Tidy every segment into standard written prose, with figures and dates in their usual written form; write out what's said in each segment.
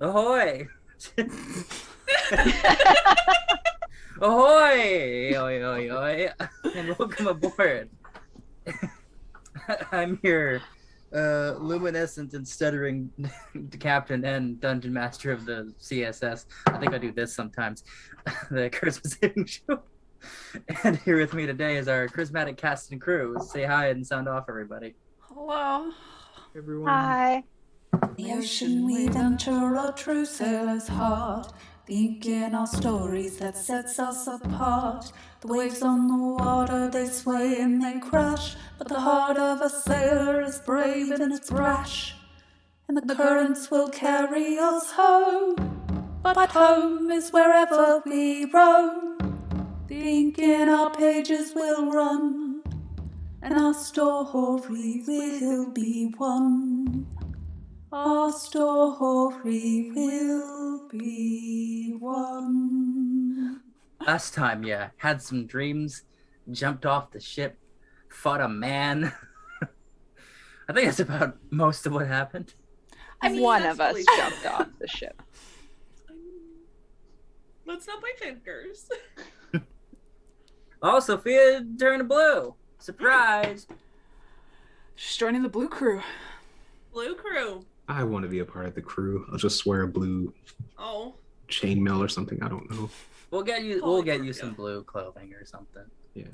Ahoy! Ahoy! Oi, oi, oi! And welcome aboard. I'm your luminescent and stuttering captain and dungeon master of the CSS. I think I do this sometimes. The Charisma Saving Show. And here with me today is our charismatic cast and crew. Say hi and sound off, everybody. Hello. Everyone. Hi. The ocean we venture, a true sailor's heart, thinking our stories that sets us apart. The waves on the water, they sway and they crash, but the heart of a sailor is brave and it's brash. And the currents will carry us home, but home is wherever we roam. Thinking our pages will run, and our story will be one. Our story will be one. Last time, yeah, had some dreams, jumped off the ship, fought a man. I think that's about most of what happened. I mean, one of us jumped off the ship. Let's not play fingers. Oh, Sophia turned blue. Surprise! She's joining the blue crew. Blue crew. I want to be a part of the crew. I'll just wear a blue chainmail or something. I don't know. We'll get you. We'll get you some blue clothing or something. Yeah.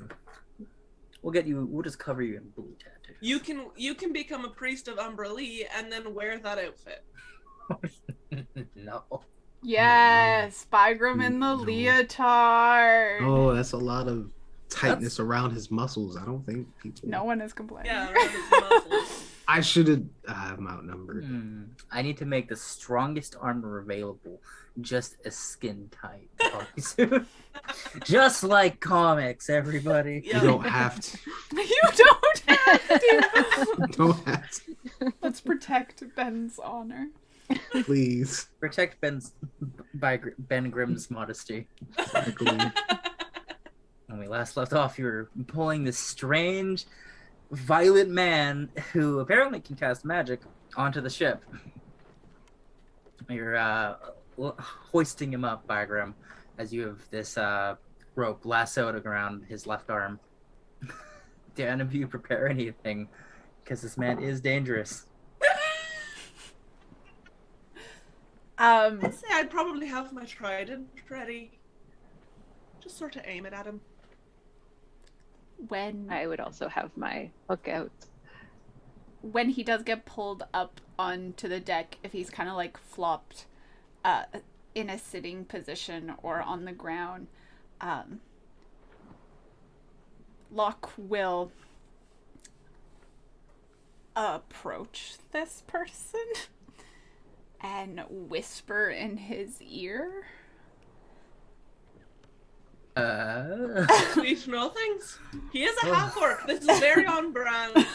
We'll just cover you in blue tattoos. You can become a priest of Umbrella and then wear that outfit. No. Yes, Bygram in the leotard. Oh, that's a lot of tightness around his muscles. I don't think people. No one is complaining. Yeah, around his muscles. I should have. I'm outnumbered. I need to make the strongest armor available, just as skin tight. Just like comics, everybody. You don't have to. You don't have to. You don't have to. Let's protect Ben's honor. Please. Protect Ben Grimm's modesty. Exactly. When we last left off, you were pulling this strange, violent man who apparently can cast magic onto the ship. You're hoisting him up, Bygram, as you have this rope lassoed around his left arm. Do any of you prepare anything? Because this man is dangerous. I'd say I'd probably have my trident ready. Just sort of aim it at him. When I would also have my hook out. When he does get pulled up onto the deck, if he's kind of like flopped in a sitting position or on the ground, Locke will approach this person and whisper in his ear. Sweet nothings. He is a half orc. This is very on brand.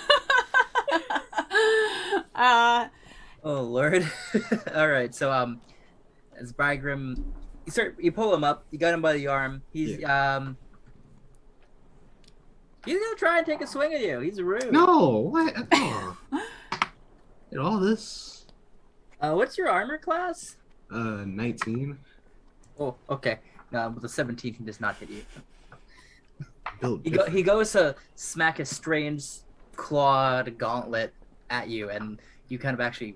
Oh Lord. Alright, so as Bygram, you pull him up, you got him by the arm. He's gonna try and take a swing at you. He's rude. No, what? Oh. Did all this? What's your armor class? 19. Oh, okay. No, with the 17 he does not hit you. Built He goes to smack a strange clawed gauntlet at you, and you kind of actually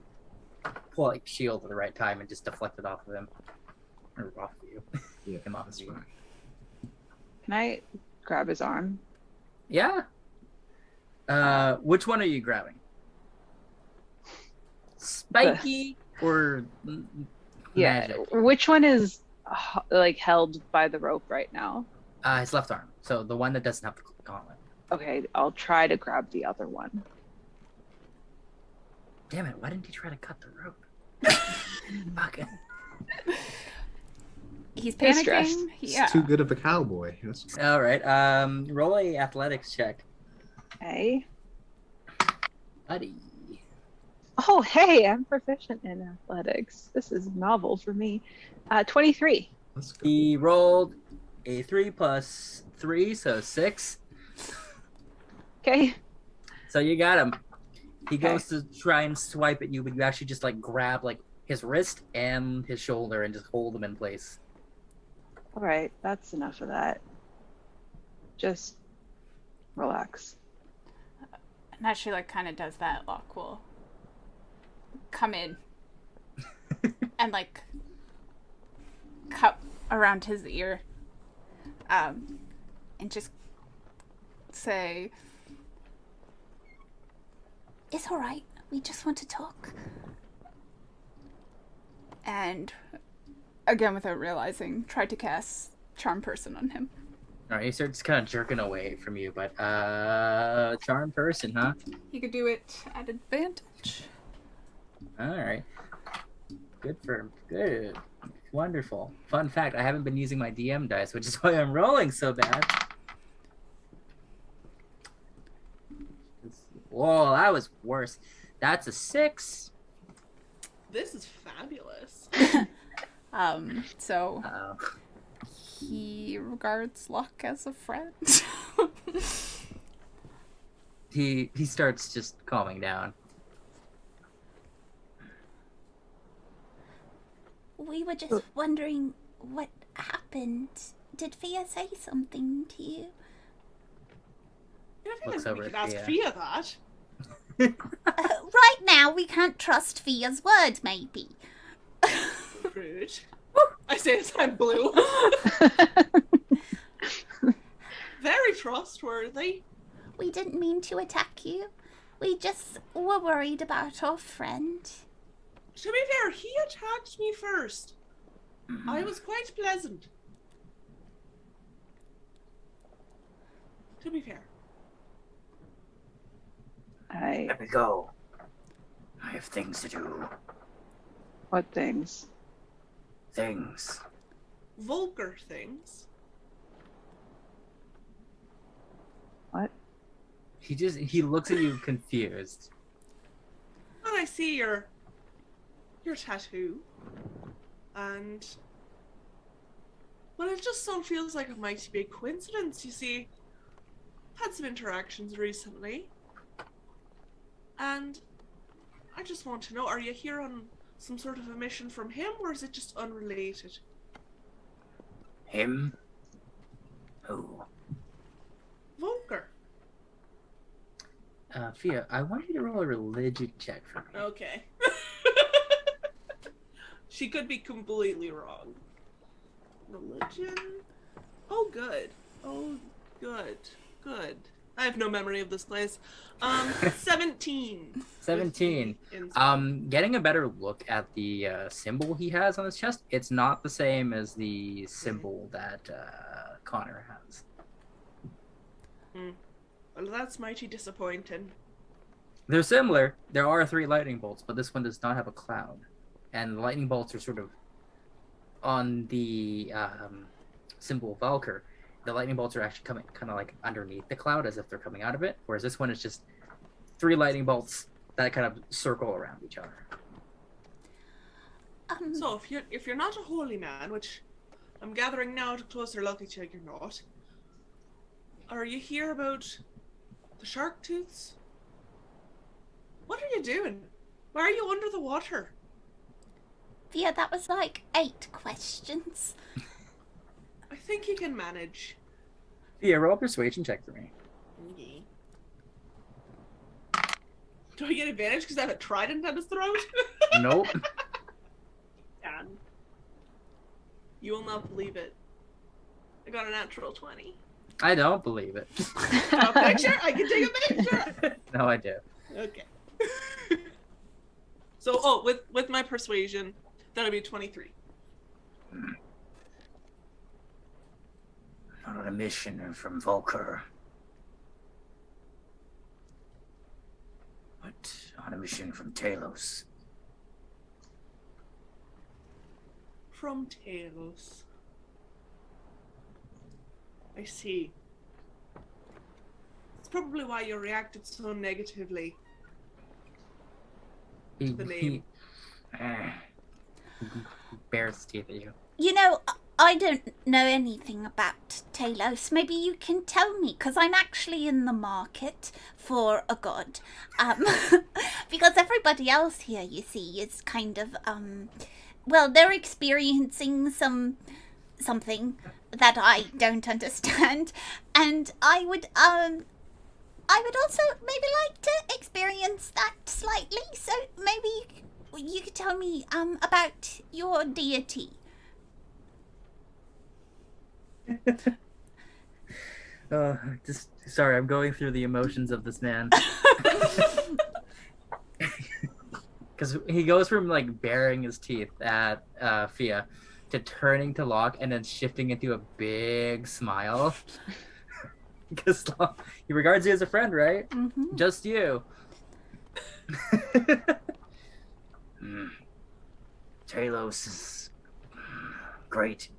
pull out shield at the right time and just deflect it off of him. Or off of you. Yeah, Him off that's of you. fine. Can I grab his arm? Yeah. Which one are you grabbing? Spiky or magic? Which one is like held by the rope right now? His left arm. So the one that doesn't have the gauntlet. Okay, I'll try to grab the other one. Damn it! Why didn't he try to cut the rope? Fucking. He's He's stressed. panicking. It's too good of a cowboy. That's... All right. Roll a athletics check, Okay. buddy. Oh, hey, I'm proficient in athletics. This is novel for me. 23. Let's go. He rolled a 3 plus 3, so 6. Okay. So you got him. He Okay. goes to try and swipe at you, but you actually just like grab like his wrist and his shoulder and just hold them in place. All right, that's enough of that. Just relax. And as she like kind of does that, Locke will come in and like cup around his ear, and just say, It's all right. We just want to talk. and again without realizing, try to cast Charm Person on him. All right, he starts kind of jerking away from you, but charm person, huh? You could do it at advantage. All right. Good. Wonderful. Fun fact, I haven't been using my DM dice, which is why I'm rolling so bad. Whoa, that was worse. That's a 6. This is fabulous. So Oh. he regards Locke as a friend. He starts just calming down. We were just wondering what happened. Did Fia say something to you? I Looks think over we could at ask Fia. Fia that. Right now, we can't trust Fia's words, maybe. Rude. I say as I'm blue. Very trustworthy. We didn't mean to attack you. We just were worried about our friend. To be fair, he attacked me first. I was quite pleasant. To be fair. Let me go. I have things to do. What things? Things. Vulgar things. What? He looks at you confused. And I see your tattoo. And well, it just so feels like it might be a coincidence, you see. Had some interactions recently. And I just want to know, are you here on some sort of a mission from him, or is it just unrelated? Him? Who? Volker. Fia, I want you to roll a religion check for me. Okay. She could be completely wrong. Religion? Oh, good. Oh, good. Good. I have no memory of this place. 17. 17. Getting a better look at the symbol he has on his chest, it's not the same as the symbol that Connor has. Well, that's mighty disappointing. They're similar. There are 3 lightning bolts, but this one does not have a cloud. And the lightning bolts are sort of on the symbol of Valkyr. The lightning bolts are actually coming kind of like underneath the cloud as if they're coming out of it, whereas this one is just 3 lightning bolts that kind of circle around each other. So if you're not a holy man, which I'm gathering now to closer look at you, you're not. Are you here about the shark tooths? What are you doing? Why are you under the water? Fia, that was like 8 questions. I think you can manage. Fia, roll a persuasion check for me. Okay. Do I get advantage because I have a trident at his throat? Nope. Damn. You will not believe it. I got a natural 20. I don't believe it. A picture? I can take a picture! No, I do. Okay. So, with my persuasion, that'll be 23. Not on a mission from Volker. But on a mission from Talos. From Talos. I see. It's probably why you reacted so negatively. He The name. bares his teeth at you. You know, I don't know anything about Talos. Maybe you can tell me, because I'm actually in the market for a god. Because everybody else here, you see, is kind of, well, they're experiencing something that I don't understand. And I would also maybe like to experience that slightly. So maybe you could tell me, about your deity. Just sorry, I'm going through the emotions of this man. Because he goes from like baring his teeth at Fia to turning to Locke and then shifting into a big smile. Because he regards you as a friend, right? Mm-hmm. Just you. Talos is great.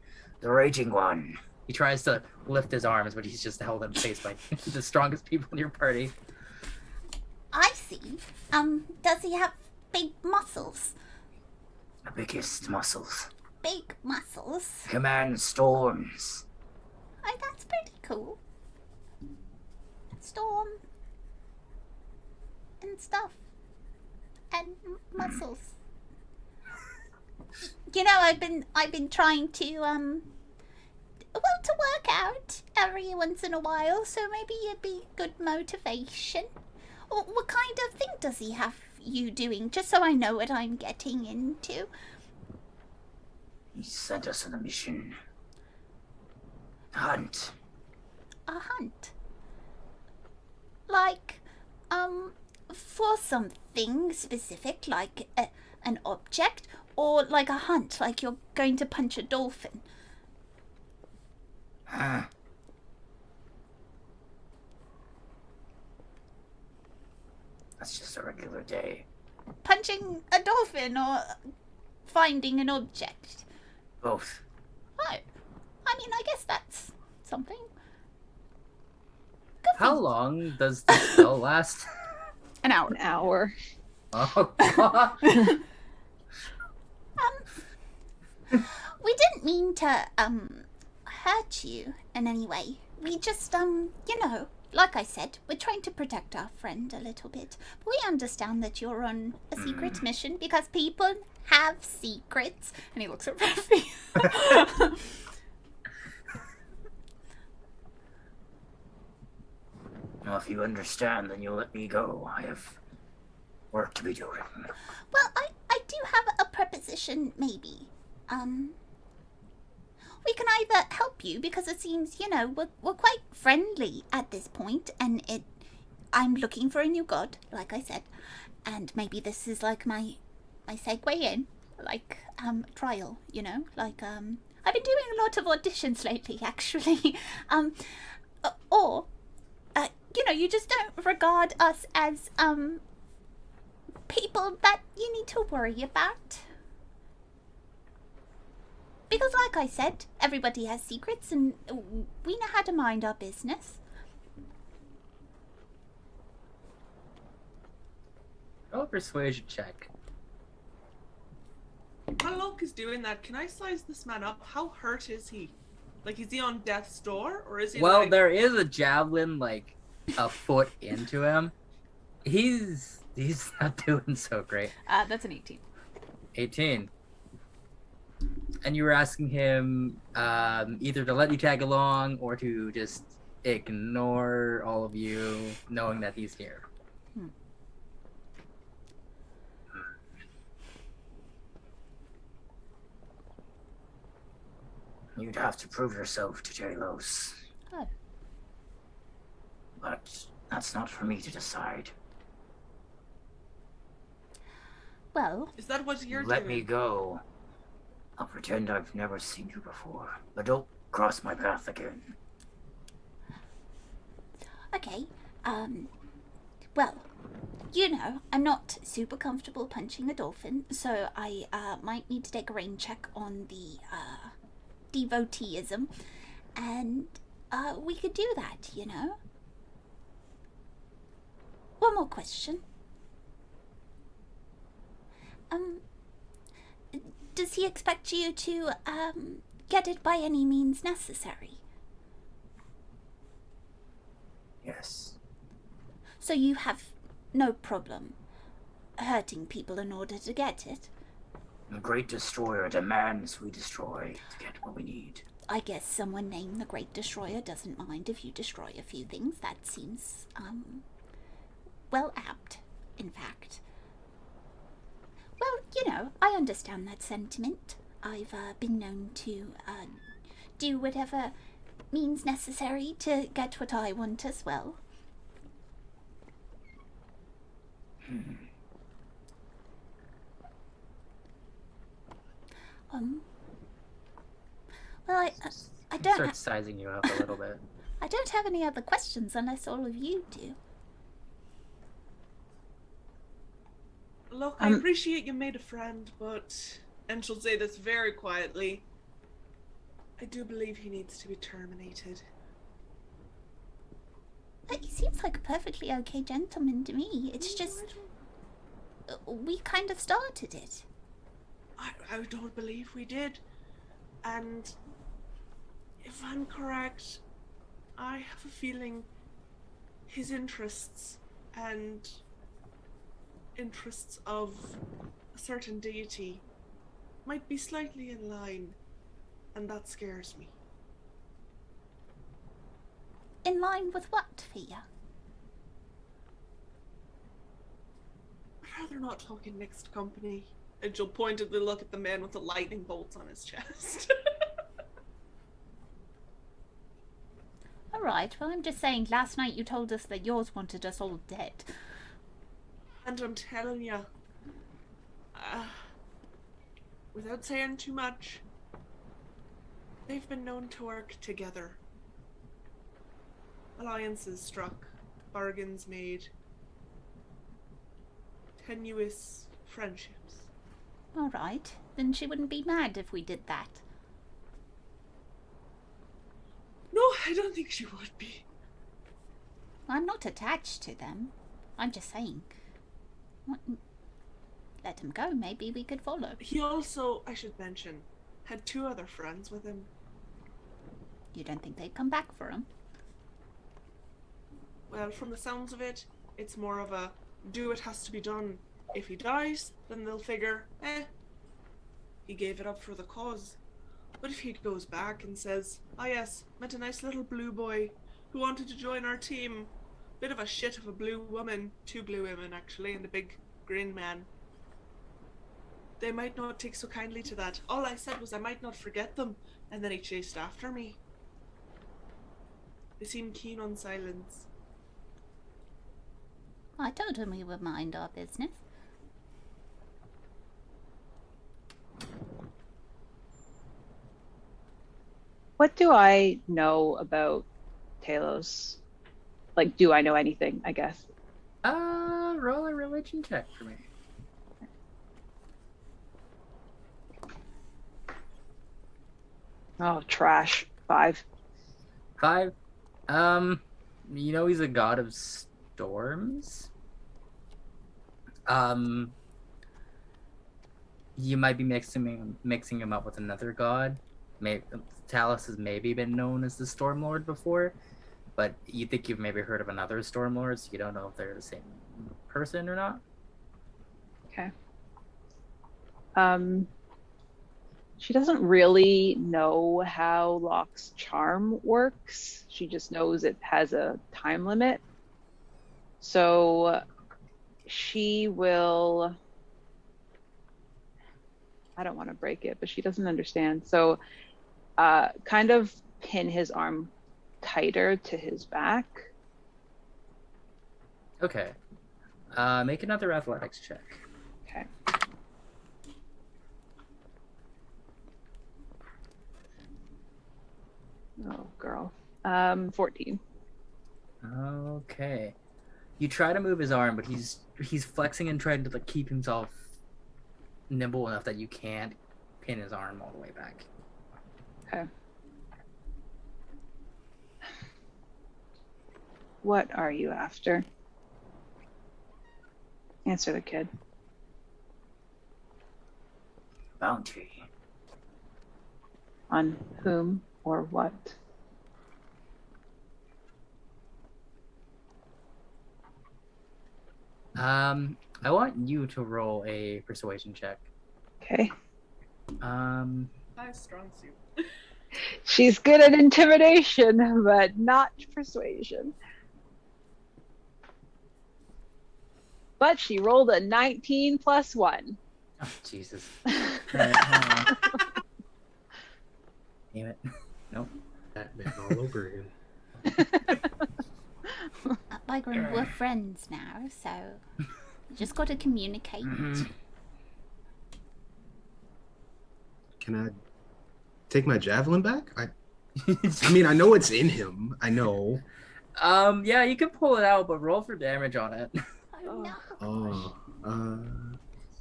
The Raging One. He tries to lift his arms, but he's just held in place by the strongest people in your party. I see. Does he have big muscles? The biggest muscles. Big muscles? Command storms. Oh, that's pretty cool. Storm. And stuff. And muscles. You know, I've been trying to, to work out every once in a while, so maybe it'd be good motivation. What kind of thing does he have you doing, just so I know what I'm getting into? He sent us on a mission. Hunt. A hunt? Like, for something specific, like an object, or like a hunt, like you're going to punch a dolphin? That's just a regular day. Punching a dolphin or finding an object? Both. Oh, I mean, I guess that's something. How long does the spell last? An hour. An hour. Oh, God. We didn't mean to, hurt you in any way. We just, like I said, we're trying to protect our friend a little bit. But we understand that you're on a secret mission because people have secrets. And he looks at Ruffy. Well, if you understand, then you'll let me go. I have work to be doing. Well, I do have a preposition, maybe. We can either help you, because it seems, we're quite friendly at this point, and I'm looking for a new god, like I said, and maybe this is like my segue in, like, trial, like, I've been doing a lot of auditions lately, actually, or, you just don't regard us as, people that you need to worry about. Because like I said, everybody has secrets and we know how to mind our business. Roll a persuasion check. While Locke is doing that, can I size this man up? How hurt is he? Like, is he on death's door? Or is he Well, there is a javelin, like, a foot into him. He's not doing so great. That's an 18. 18. And you were asking him either to let you tag along or to just ignore all of you, knowing that he's here. You'd have to prove yourself to Talos. Oh. But that's not for me to decide. Well, Is that what you're Let doing? me go. I'll pretend I've never seen you before, but don't cross my path again. okay. Well, I'm not super comfortable punching a dolphin, so I might need to take a rain check on the devoteeism, and we could do that, One more question. Does he expect you to get it by any means necessary. Yes. So you have no problem hurting people in order to get it? The Great Destroyer demands we destroy to get what we need. I guess someone named the Great Destroyer doesn't mind if you destroy a few things. That seems, well apt, in fact. Well, you know, I understand that sentiment. I've been known to do whatever means necessary to get what I want as well. Well, I don't. Start sizing you up a little bit. I don't have any other questions unless all of you do. Look, I appreciate you made a friend, but, and she'll say this very quietly, I do believe he needs to be terminated. He seems like a perfectly okay gentleman to me. It's just, we kind of started it. I don't believe we did. And if I'm correct, I have a feeling his interests and interests of a certain deity might be slightly in line, and that scares me. In line with what, Fia? I'd rather not talk in mixed company. And she'll pointedly look at the man with the lightning bolts on his chest. Alright, well I'm just saying, last night you told us that yours wanted us all dead. And I'm telling you, without saying too much, they've been known to work together. Alliances struck, bargains made, tenuous friendships. Alright, then she wouldn't be mad if we did that. No, I don't think she would be. I'm not attached to them. I'm just saying. Let him go, maybe we could follow. He also, I should mention, had 2 other friends with him. You don't think they'd come back for him? Well, from the sounds of it, it's more of a do what has to be done. If he dies, then they'll figure, he gave it up for the cause. But if he goes back and says, yes, met a nice little blue boy who wanted to join our team, bit of a shit of a blue woman, 2 blue women actually, and a big green man, they might not take so kindly to that. All I said was I might not forget them, and then he chased after me. They seemed keen on silence. I told him we would mind our business. What do I know about Talos? Like, do I know anything, I guess? Roll a religion check for me. Oh, trash. 5. 5. You know he's a god of storms. You might be mixing him up with another god. Talos has maybe been known as the Storm Lord before, but you think you've maybe heard of another Storm Lord, so you don't know if they're the same person or not. Okay. She doesn't really know how Locke's charm works. She just knows it has a time limit. So she will... I don't want to break it, but she doesn't understand. So kind of pin his arm tighter to his back. Okay. Make another athletics check. Okay. Oh, girl. 14. Okay. You try to move his arm, but he's flexing and trying to like keep himself nimble enough that you can't pin his arm all the way back. Okay. What are you after? Answer the kid. Bounty. On whom or what? I want you to roll a persuasion check. Okay. High strong suit. She's good at intimidation, but not persuasion. But she rolled a 19 plus 1. Oh, Jesus. Right, hold on. Damn it. Nope. Batman all over again. Like we're friends now, so you just got to communicate. Can I take my javelin back? I mean, I know it's in him. I know. Yeah, you can pull it out, but roll for damage on it. Oh no.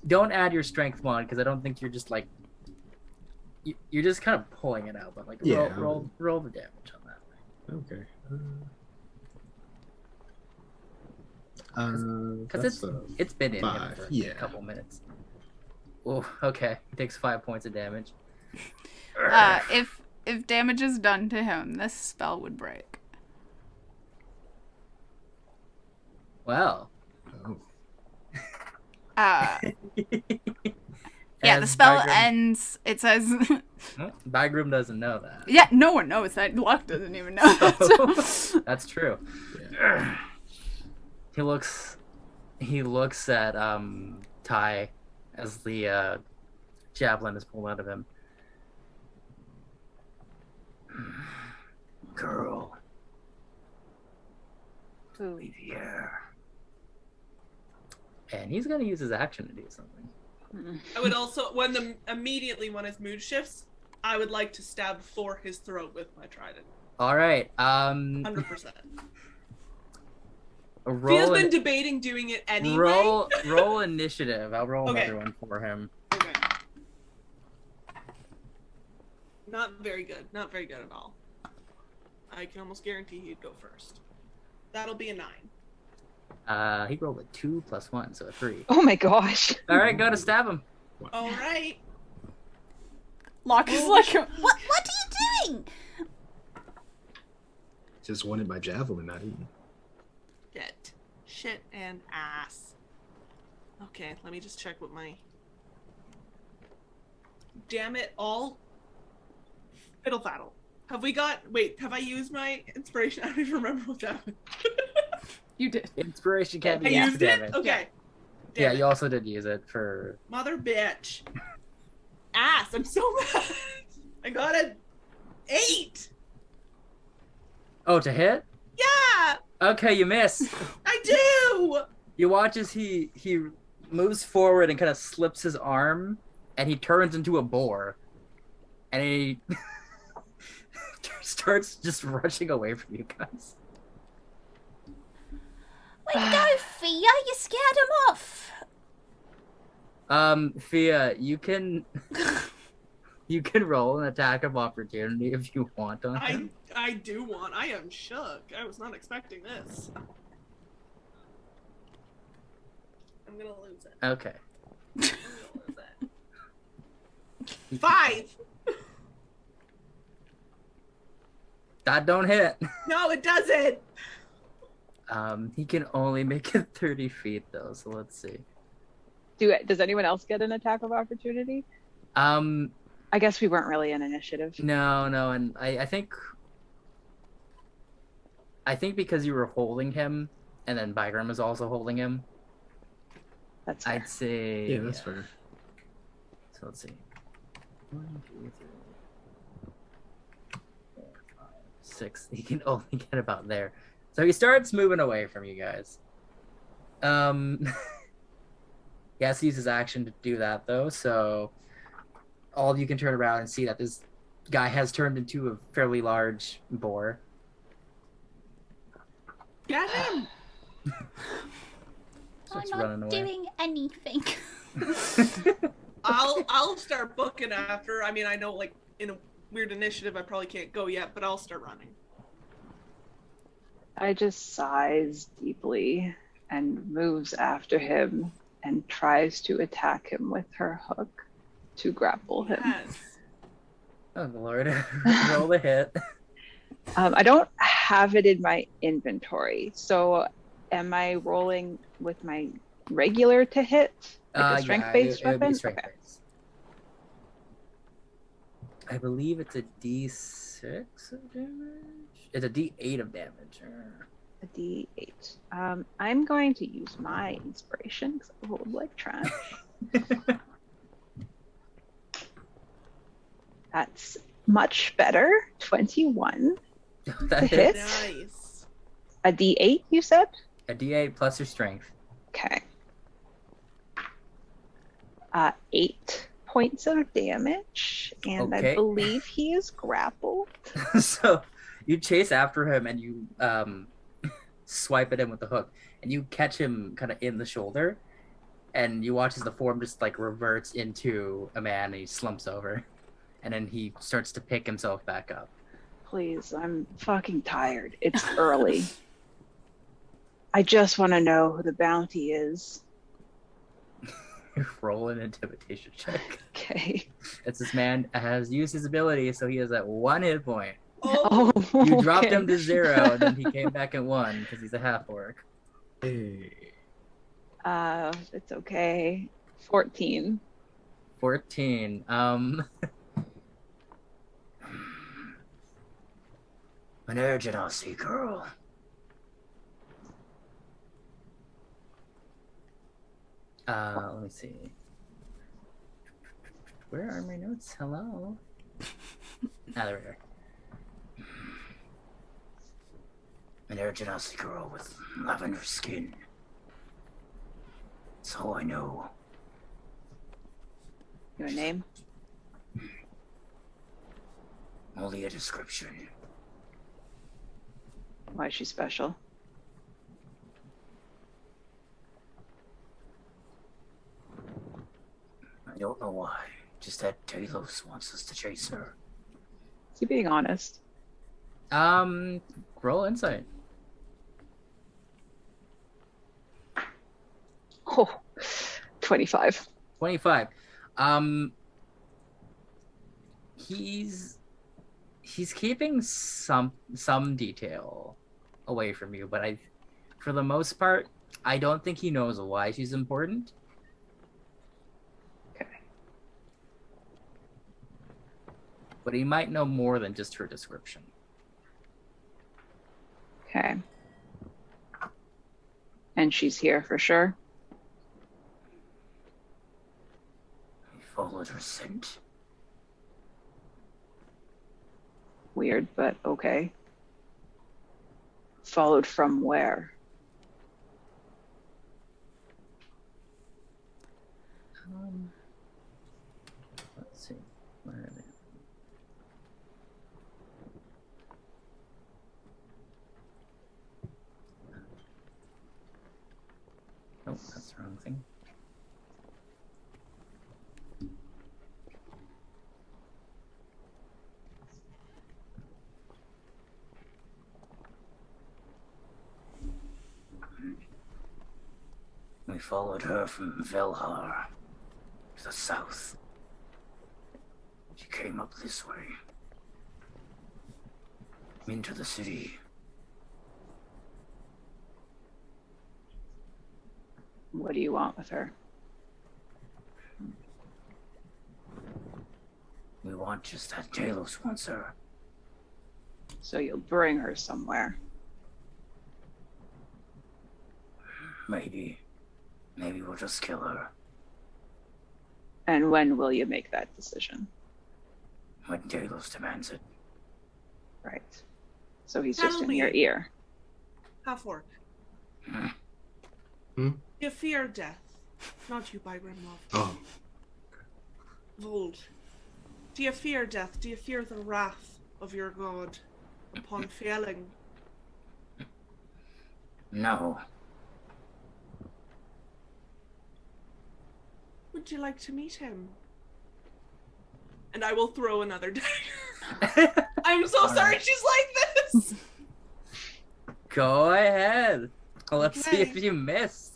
Don't add your strength one, because I don't think you're just like you're just kind of pulling it out, but like roll the damage on that. Okay. Because it's been in 5. him for a couple minutes. Oh, okay. He takes 5 points of damage. If damage is done to him, this spell would break. Well. Oh. Yeah, the spell ends. It says. Bygroom doesn't know that. Yeah, no one knows that. Locke doesn't even know that. So. That's true. Yeah. He looks at Ty as the javelin is pulled out of him. Girl, Who? leave here. And he's gonna use his action to do something. I would also, immediately when his mood shifts, I would like to stab for his throat with my trident. All right. 100%. Roll. He's been debating doing it anyway. Roll initiative. I'll roll another one for him. Okay. Not very good. Not very good at all. I can almost guarantee he'd go first. That'll be a 9. He rolled a 2 plus 1, so a 3. Oh my gosh. All right, go to stab him. All right. Locke is like, what are you doing? Just wanted my javelin, not eaten. Shit and ass. Okay, let me just check what my... Damn it all. Fiddle faddle. Have I used my inspiration? I don't even remember what that was. You did. Inspiration can't be I used used for it? damage. Okay. Yeah, Damn you also did use it for... Mother bitch. Ass, I'm so mad. I got an 8. Oh, to hit? Yeah, Okay, you miss. I do. You watch as he moves forward and kind of slips his arm, and he turns into a boar. And he starts just rushing away from you guys. Wait, go, Fia. You scared him off. Fia, you can roll an attack of opportunity if you want on him. I do want. I am shook. I was not expecting this. I'm gonna lose it. Okay. I'm gonna lose it. 5. That don't hit. No, it doesn't. He can only make it 30 feet though, so let's see. Does anyone else get an attack of opportunity? I guess we weren't really in initiative. No, and I think because you were holding him, and then Bygram was also holding him. That's fair. I'd say. Yeah, that's fair. So let's see. 1, 2, 3, 4, 5, 6. He can only get about there. So he starts moving away from you guys. He has to use his action to do that though, so all of you can turn around and see that this guy has turned into a fairly large boar. Get him. So it's I'm running not away. doing anything. I'll start booking after. I mean, I know like in a weird initiative I probably can't go yet, but I'll start running. I just sighs deeply and moves after him and tries to attack him with her hook to grapple him. Yes. Oh Lord, roll the hit. I don't have it in my inventory, so am I rolling with my regular to hit, like a strength-based it would be weapon? strength Okay. based. I believe it's a D6 of damage. It's a D8 of damage. A D8. I'm going to use my inspiration because I rolled like trash. That's much better. 21 That to hit. Nice. A D8, you said? A D8 plus your strength. Okay. 8 points of damage, and Okay. I believe he is grappled. So you chase after him and you swipe at him with the hook, and you catch him kind of in the shoulder, and you watch as the form just like reverts into a man, and he slumps over, and then he starts to pick himself back up. Please, I'm fucking tired. It's early. I just want to know who the bounty is. Roll an intimidation check. Okay. It's this man has used his ability, so he is at 1 hit point. Oh, You dropped okay. him to 0, and then he came back at 1 because he's a half orc. Hey. It's okay. 14. 14. An genasi girl. Let me see. Where are my notes? Hello. There we are. An genasi girl with lavender skin. That's all I know. Your name? Only a description. Why is she special? I don't know why. Just that Talos wants us to chase her. Is he being honest? Roll insight. Oh, 25. 25. He's keeping some detail away from you, but for the most part, I don't think he knows why she's important. Okay. But he might know more than just her description. Okay. And she's here for sure? We followed her scent. Weird, but okay. Followed from where? Let's see. Where are they? Nope, that's the wrong thing. We followed her from Velhar to the south. She came up this way. Into the city. What do you want with her? We want just that Talos wants her. So you'll bring her somewhere. Maybe we'll just kill her. And when will you make that decision? When Talos demands it. Right. So he's just Tell in me. your ear. half orc. Hmm? You fear death. Not you, by Grimlock. Oh. Vold. Do you fear death? Do you fear the wrath of your god upon failing? No. Would you like to meet him? And I will throw another dagger. I'm so sorry she's like this! Go ahead. Let's see if Okay. you miss.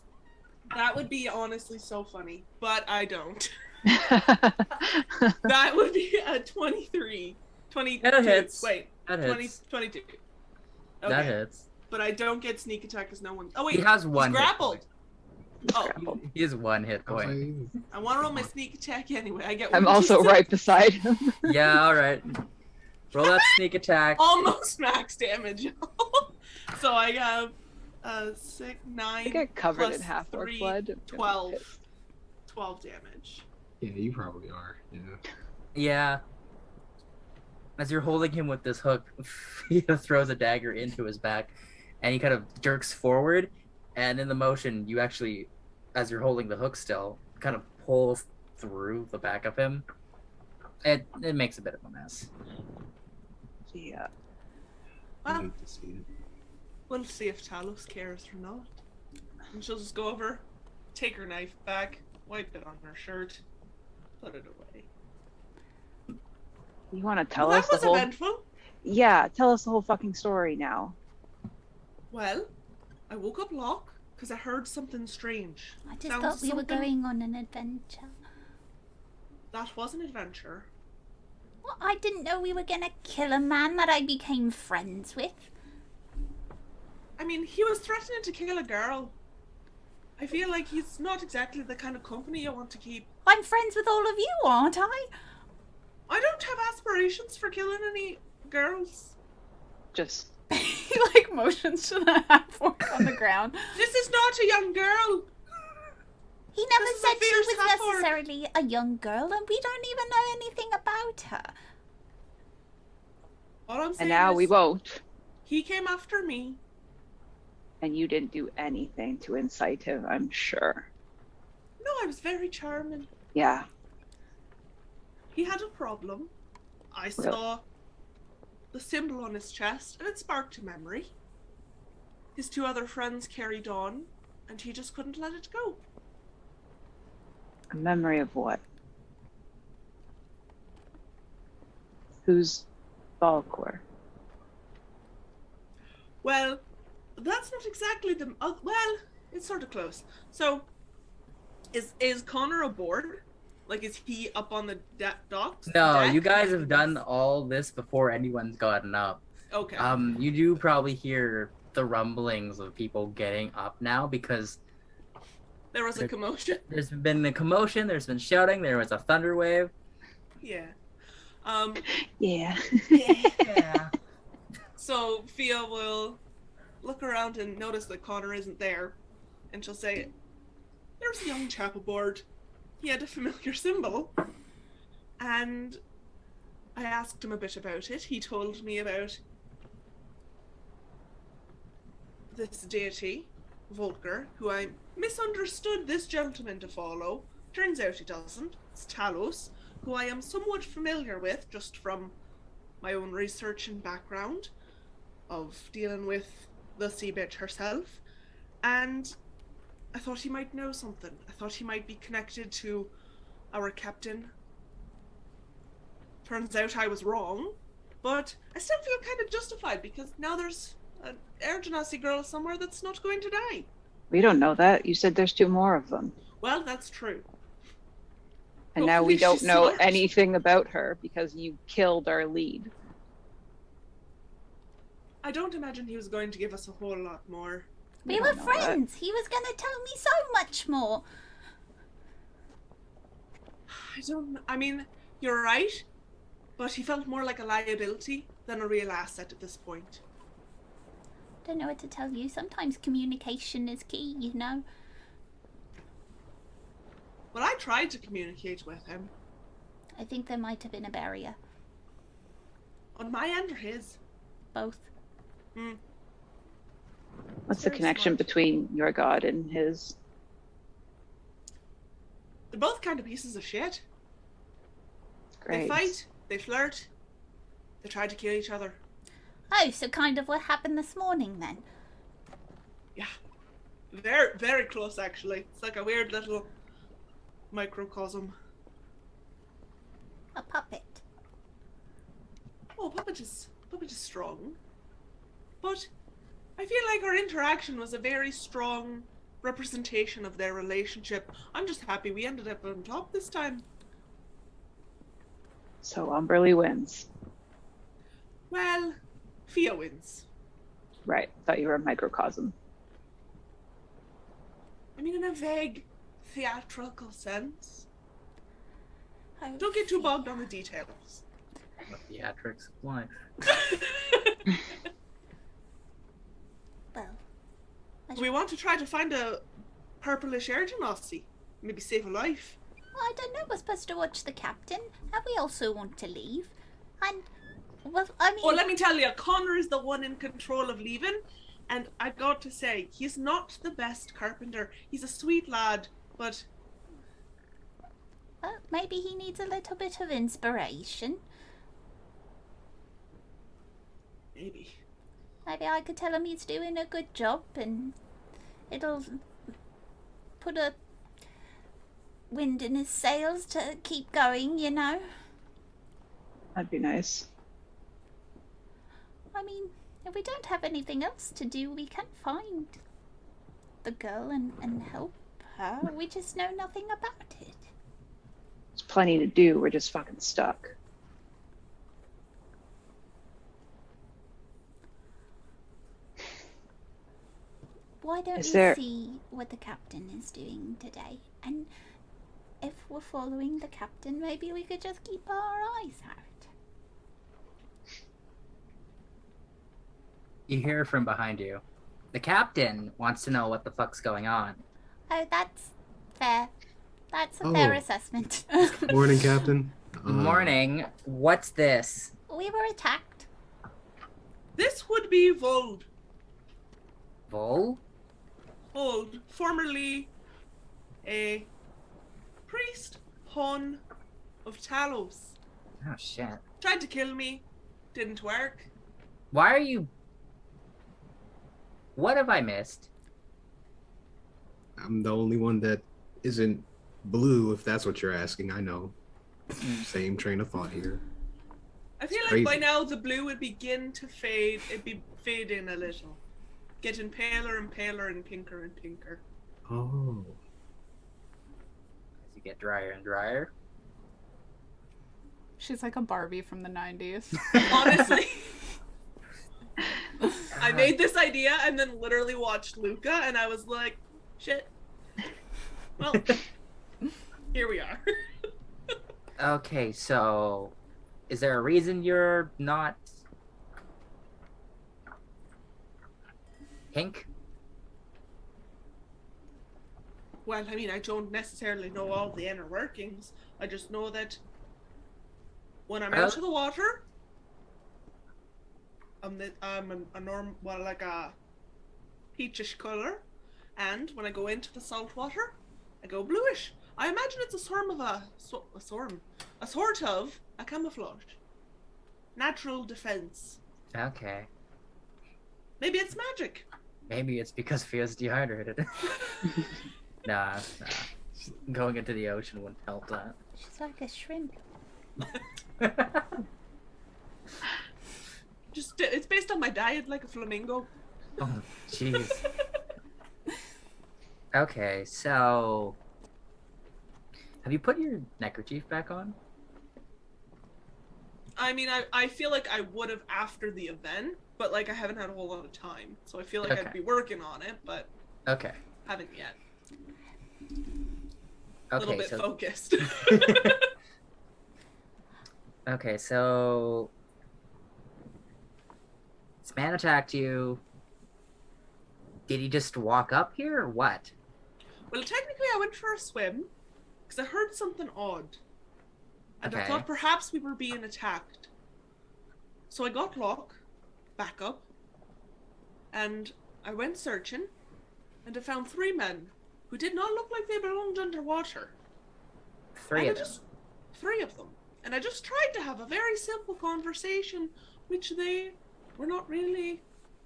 That would be honestly so funny, but I don't. That would be a 23. 22. That hits. Wait, That 20, hits. 22. That Okay. hits. But I don't get sneak attack because no one. Oh wait, He has he's one hit grappled. point. Oh, He has 1 hit I was point. like, I want to roll my sneak attack anyway. I get. I'm one also d6. right beside him. Yeah, alright. Roll that sneak attack. Almost max damage. So I have 6, 9. I get covered plus in half orc 3, blood. 12. 12 damage. yeah, you probably are. Yeah. Yeah. As you're holding him with this hook, he throws a dagger into his back, and he kind of jerks forward, and in the motion, you actually, as you're holding the hook still, kind of pull through the back of him. It makes a bit of a mess. Yeah. I Well, hate to see it. we'll see if Talos cares or not. And she'll just go over, take her knife back, wipe it on her shirt, put it away. You want to tell Well, us that the was whole? eventful. Yeah, tell us the whole fucking story now. Well, I woke up Locke because I heard something strange. I just Sounds thought we were something- going on an adventure. That was an adventure. Well, I didn't know we were gonna kill a man that I became friends with. I mean, he was threatening to kill a girl. I feel like he's not exactly the kind of company you want to keep. I'm friends with all of you, aren't I? I don't have aspirations for killing any girls. Just He like motions to the half orc on the ground. This is not a young girl. He never This is a said she fierce was half-orc. necessarily a young girl, and we don't even know anything about her. All I'm saying and now is we won't. he came after me. And you didn't do anything to incite him, I'm sure. No, I was very charming. Yeah. He had a problem. I saw the symbol on his chest, and it sparked a memory. His 2 other friends carried on, and he just couldn't let it go. A memory of what? Who's Balcor? Well, that's not exactly the. Well, it's sort of close. So, is Connor aboard? Like, is he up on the docks? No, deck? you guys have done all this before anyone's gotten up. Okay. You do probably hear the rumblings of people getting up now because There was a commotion. there's been a commotion, there's been shouting, there was a thunder wave. Yeah. Yeah. Yeah. So Fia will look around and notice that Connor isn't there, and she'll say, "There's a young chap aboard. He had a familiar symbol, and I asked him a bit about it. He told me about this deity, Volker, who I misunderstood this gentleman to follow. Turns out he doesn't. It's Talos, who I am somewhat familiar with just from my own research and background of dealing with the sea bitch herself. And I thought he might know something. I thought he might be connected to our captain. Turns out I was wrong, but I still feel kind of justified because now there's an air genasi girl somewhere that's not going to die. We don't know that. You said there's 2 more of them. Well, that's true. And now we Hopefully don't she's know smart. anything about her because you killed our lead. I don't imagine he was going to give us a whole lot more. We don't were know that. friends. He was gonna tell me so much more. I mean, you're right, but he felt more like a liability than a real asset at this point. Don't know what to tell you. Sometimes communication is key, you know. But I tried to communicate with him. I think there might have been a barrier. On my end or his. Both. What's the Very connection smart. between your god and his? They're both kind of pieces of shit. Great. They fight, they flirt, they try to kill each other. Oh, so kind of what happened this morning then. Yeah. Very, very close actually. It's like a weird little microcosm. A puppet. Oh, puppet is strong. But I feel like our interaction was a very strong representation of their relationship. I'm just happy we ended up on top this time. So Umberly wins. Well, Fia wins. Right. Thought you were a microcosm. I mean, in a vague, theatrical sense. Oh, Don't get too bogged on the details. The theatrics of life. Well, Do we want to try to find a purplish air genasi? Maybe save a life? I don't know. We're supposed to watch the captain, and we also want to leave. And, well, I mean... Oh, let me tell you, Connor is the one in control of leaving, and I got to say, he's not the best carpenter. He's a sweet lad, but... Well, maybe he needs a little bit of inspiration. Maybe. Maybe I could tell him he's doing a good job, and it'll put a wind in his sails to keep going, you know? That'd be nice. I mean, if we don't have anything else to do, we can find the girl and help her. We just know nothing about it. There's plenty to do. We're just fucking stuck. Why don't Is we there- see what the captain is doing today? And if we're following the captain, maybe we could just keep our eyes out. You hear from behind you. The captain wants to know what the fuck's going on. Oh, that's fair. That's a fair Oh. assessment. Morning, Captain. Morning. What's this? We were attacked. This would be Vold. Vol? Vold, formerly a priest, Hun of Talos. Oh shit. Tried to kill me, didn't work. Why are you... What have I missed? I'm the only one that isn't blue, if that's what you're asking. I know. Same train of thought here. I feel It's like by crazy. now the blue would begin to fade. It'd be fade in a little, getting paler and paler and pinker and pinker. Oh. As you get drier and drier. She's like a Barbie from the 90s. Honestly, I made this idea and then literally watched Luca, and I was like, shit. Well, here we are. Okay, so... Is there a reason you're not... pink? Well, I mean, I don't necessarily know all the inner workings. I just know that when I'm out of the water, I'm a norm, well, like a peachish color, and when I go into the salt water, I go bluish. I imagine it's a sort of a camouflage, natural defense. Okay. Maybe it's magic. Maybe it's because Fia's dehydrated. Nah. Going into the ocean wouldn't help that. She's like a shrimp. Just it's based on my diet, like a flamingo. Oh, jeez. Okay, so... Have you put your neckerchief back on? I mean, I feel like I would have after the event, but like I haven't had a whole lot of time, so I feel like Okay. I'd be working on it, but Okay. haven't yet. A Okay, little bit so... focused. Okay, so... This man attacked you. Did he just walk up here, or what? Well, technically, I went for a swim because I heard something odd, and I Okay. thought perhaps we were being attacked. So I got Locke back up, and I went searching, and I found 3 men who did not look like they belonged underwater. Three And of I them. just- 3 of them. And I just tried to have a very simple conversation, which they were not really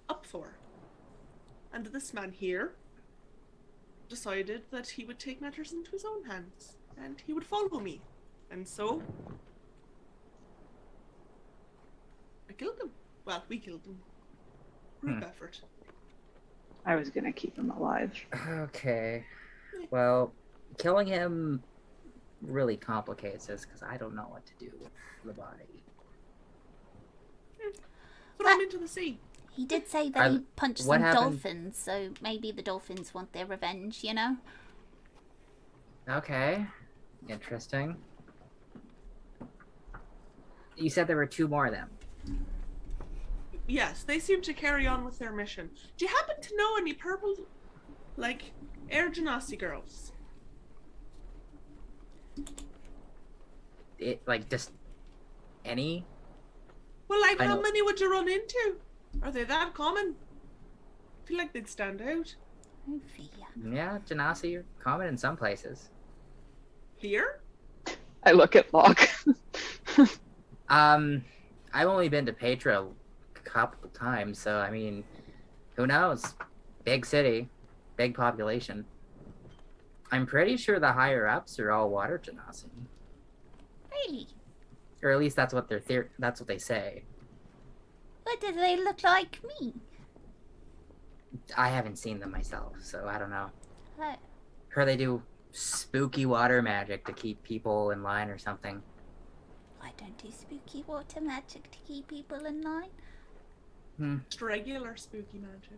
up for. And this man here decided that he would take matters into his own hands, and he would follow me. And so, I killed him. Well, we killed him. Group effort. I was gonna keep him alive. Okay. Well, killing him really complicates this because I don't know what to do with the body. Throw him into the sea. He did say that he punched some happened? dolphins, so maybe the dolphins want their revenge, you know? Okay. Interesting. You said there were 2 more of them. Yes, they seem to carry on with their mission. Do you happen to know any purple, like, air genasi girls? Like, just any? Well, like, I how know. many would you run into? Are they that common? I feel like they'd stand out. Oh, Fia. Yeah, genasi are common in some places. Here? I look at Locke. I've only been to Petra a couple of times, so I mean, who knows? Big city, big population. I'm pretty sure the higher ups are all water genasi, Really? or at least that's what that's what they say. What do they look like me? I haven't seen them myself, so I don't know. Oh. Heard they do spooky water magic to keep people in line or something. I don't do spooky water magic to keep people in line. Just regular spooky magic.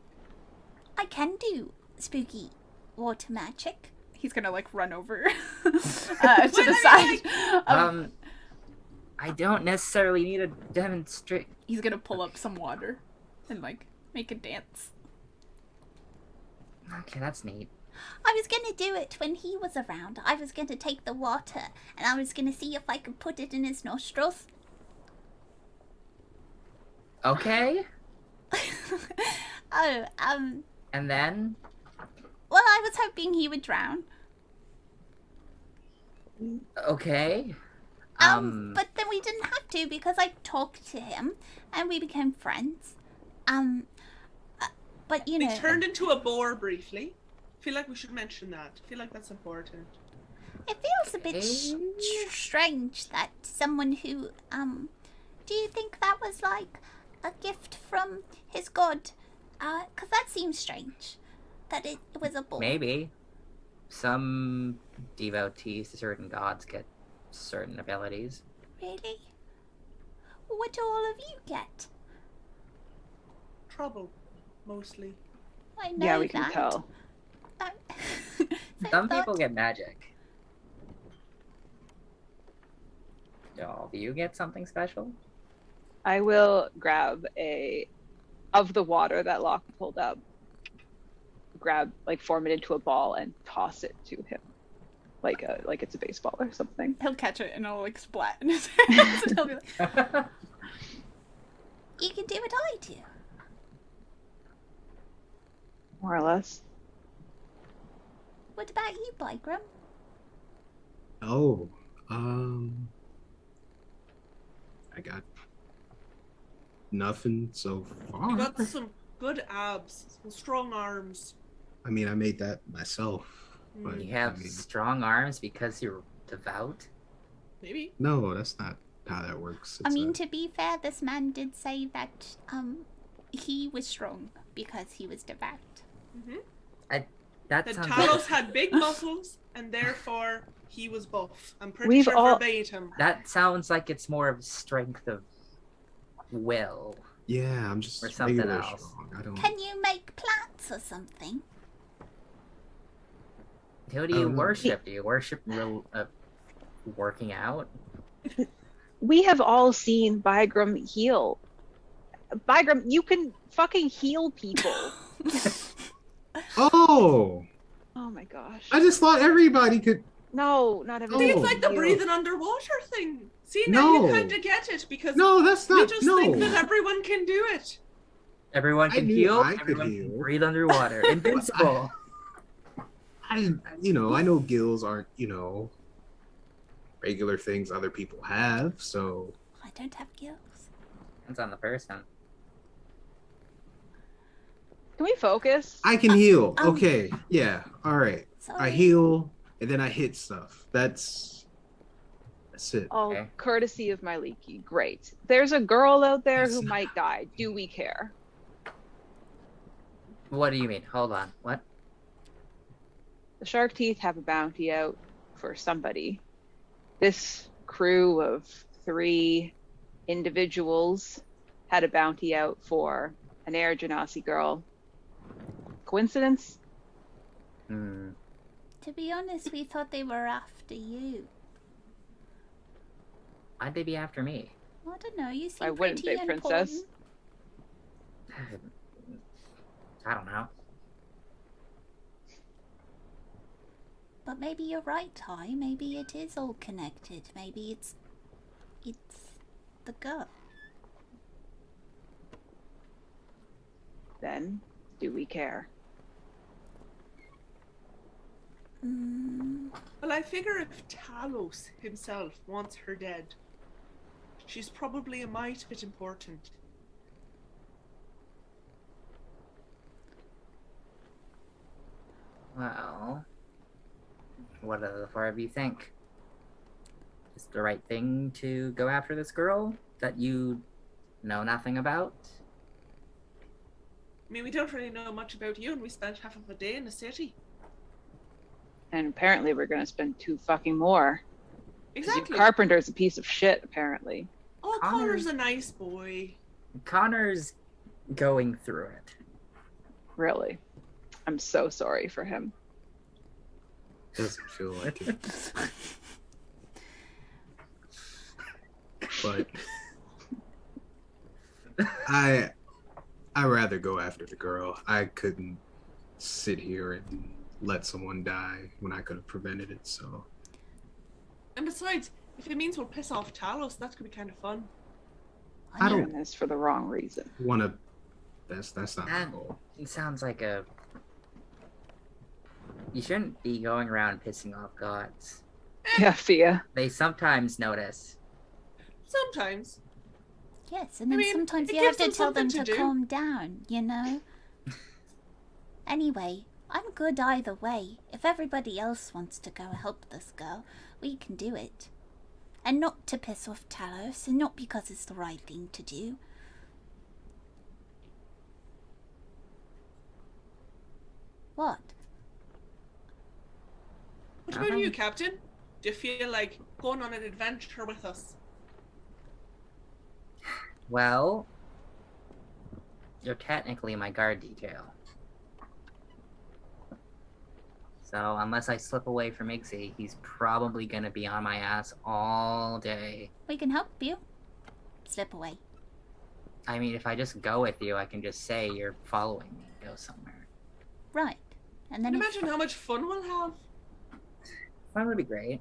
I can do spooky water magic. He's gonna like run over to the side. I don't necessarily need to demonstrate. He's gonna pull up some water and like make a dance. Okay, that's neat. I was gonna do it when he was around. I was gonna take the water and I was gonna see if I could put it in his nostrils. Okay. Oh, And then? well, I was hoping he would drown. Okay. But then we didn't have to because I talked to him and we became friends. But you know. They turned into a boar briefly. I feel like we should mention that. I feel like that's important. It feels a bit strange that someone who, do you think that was like a gift from his god? 'Cause that seems strange. That it was a bull. Maybe. Some devotees to certain gods get certain abilities. Really? What do all of you get? Trouble, mostly. I know Yeah, we can that. tell. Some people get magic. Do all of you get something special? I will grab of the water that Locke pulled up. Form it into a ball and toss it to him, like it's a baseball or something. He'll catch it and it'll like splat in his hands and he'll be like, you can do what I do. More or less. What about you, Bygram? Oh, I got nothing so far. You got some good abs, some strong arms. I mean, I made that myself. But, You have I mean, strong arms because you're devout? Maybe. no, that's not how that works. I It's mean, a- to be fair, this man did say that he was strong because he was devout. That That sounds Talos had big muscles, and therefore he was buff. I'm pretty We've sure all- verbatim. That sounds like it's more of strength of will. yeah, I'm just Or something regular else. strong. I don't. Can you make plants or something? Who do you no. worship? Do you worship working out? We have all seen Bygram heal. Bygram, you can fucking heal people. Oh, Oh my gosh. I just thought everybody could. No, not I everybody. think Oh. it's like the can heal. breathing underwater thing. See, now you No. kind of get it because No, that's you not. just no. think that everyone can do it. Everyone I can knew heal. I could Everyone heal. can breathe underwater. Invincible. I know gills aren't, regular things other people have, so I don't have gills. Depends on the person. Can we focus? I can heal. Oh. Okay, yeah, all right. Sorry. I heal and then I hit stuff. That's it. All Okay. courtesy of my leaky. Great. There's a girl out there who Yes. might die. Do we care? What do you mean? Hold on. What? The Shark Teeth have a bounty out for somebody. This crew of 3 individuals had a bounty out for an air genasi girl. Coincidence? Hmm. To be honest, we thought they were after you. Why'd they be after me? I don't know. You seem Why wouldn't pretty they, princess? important. I don't know. But maybe you're right, Ty. Maybe it is all connected. Maybe it's the girl. Then, do we care? Well, I figure if Talos himself wants her dead, she's probably a mite bit important. Well, what do the 4 of you think? Is it the right thing to go after this girl that you know nothing about? I mean, we don't really know much about you, and we spent half of a day in the city. And apparently we're gonna spend 2 fucking more. 'Cause your Exactly. carpenter's a piece of shit, apparently. Oh, Connor's a nice boy. Connor's going through it. Really. I'm so sorry for him. Doesn't feel like it. But I rather go after the girl. I couldn't sit here and let someone die when I could have prevented it. So And besides, if it means we'll piss off Talos, that could be kind of fun. I I'm don't doing this for the wrong reason. want to. That's not my That goal. sounds like a... You shouldn't be going around pissing off gods. Yeah, Fia. They sometimes notice. Sometimes. Yes, and then I mean, sometimes it you have gives to them tell them something to to do. calm down, you know? Anyway, I'm good either way. If everybody else wants to go help this girl, we can do it. And not to piss off Talos, and not because it's the right thing to do. What? What about you, Captain? Do you feel like going on an adventure with us? Well, you're technically my guard detail. So unless I slip away from Iggsy, he's probably gonna be on my ass all day. We can help you. Slip away. I mean, if I just go with you, I can just say you're following me and go somewhere. Right. And then Can you if- imagine how much fun we'll have? That would be great.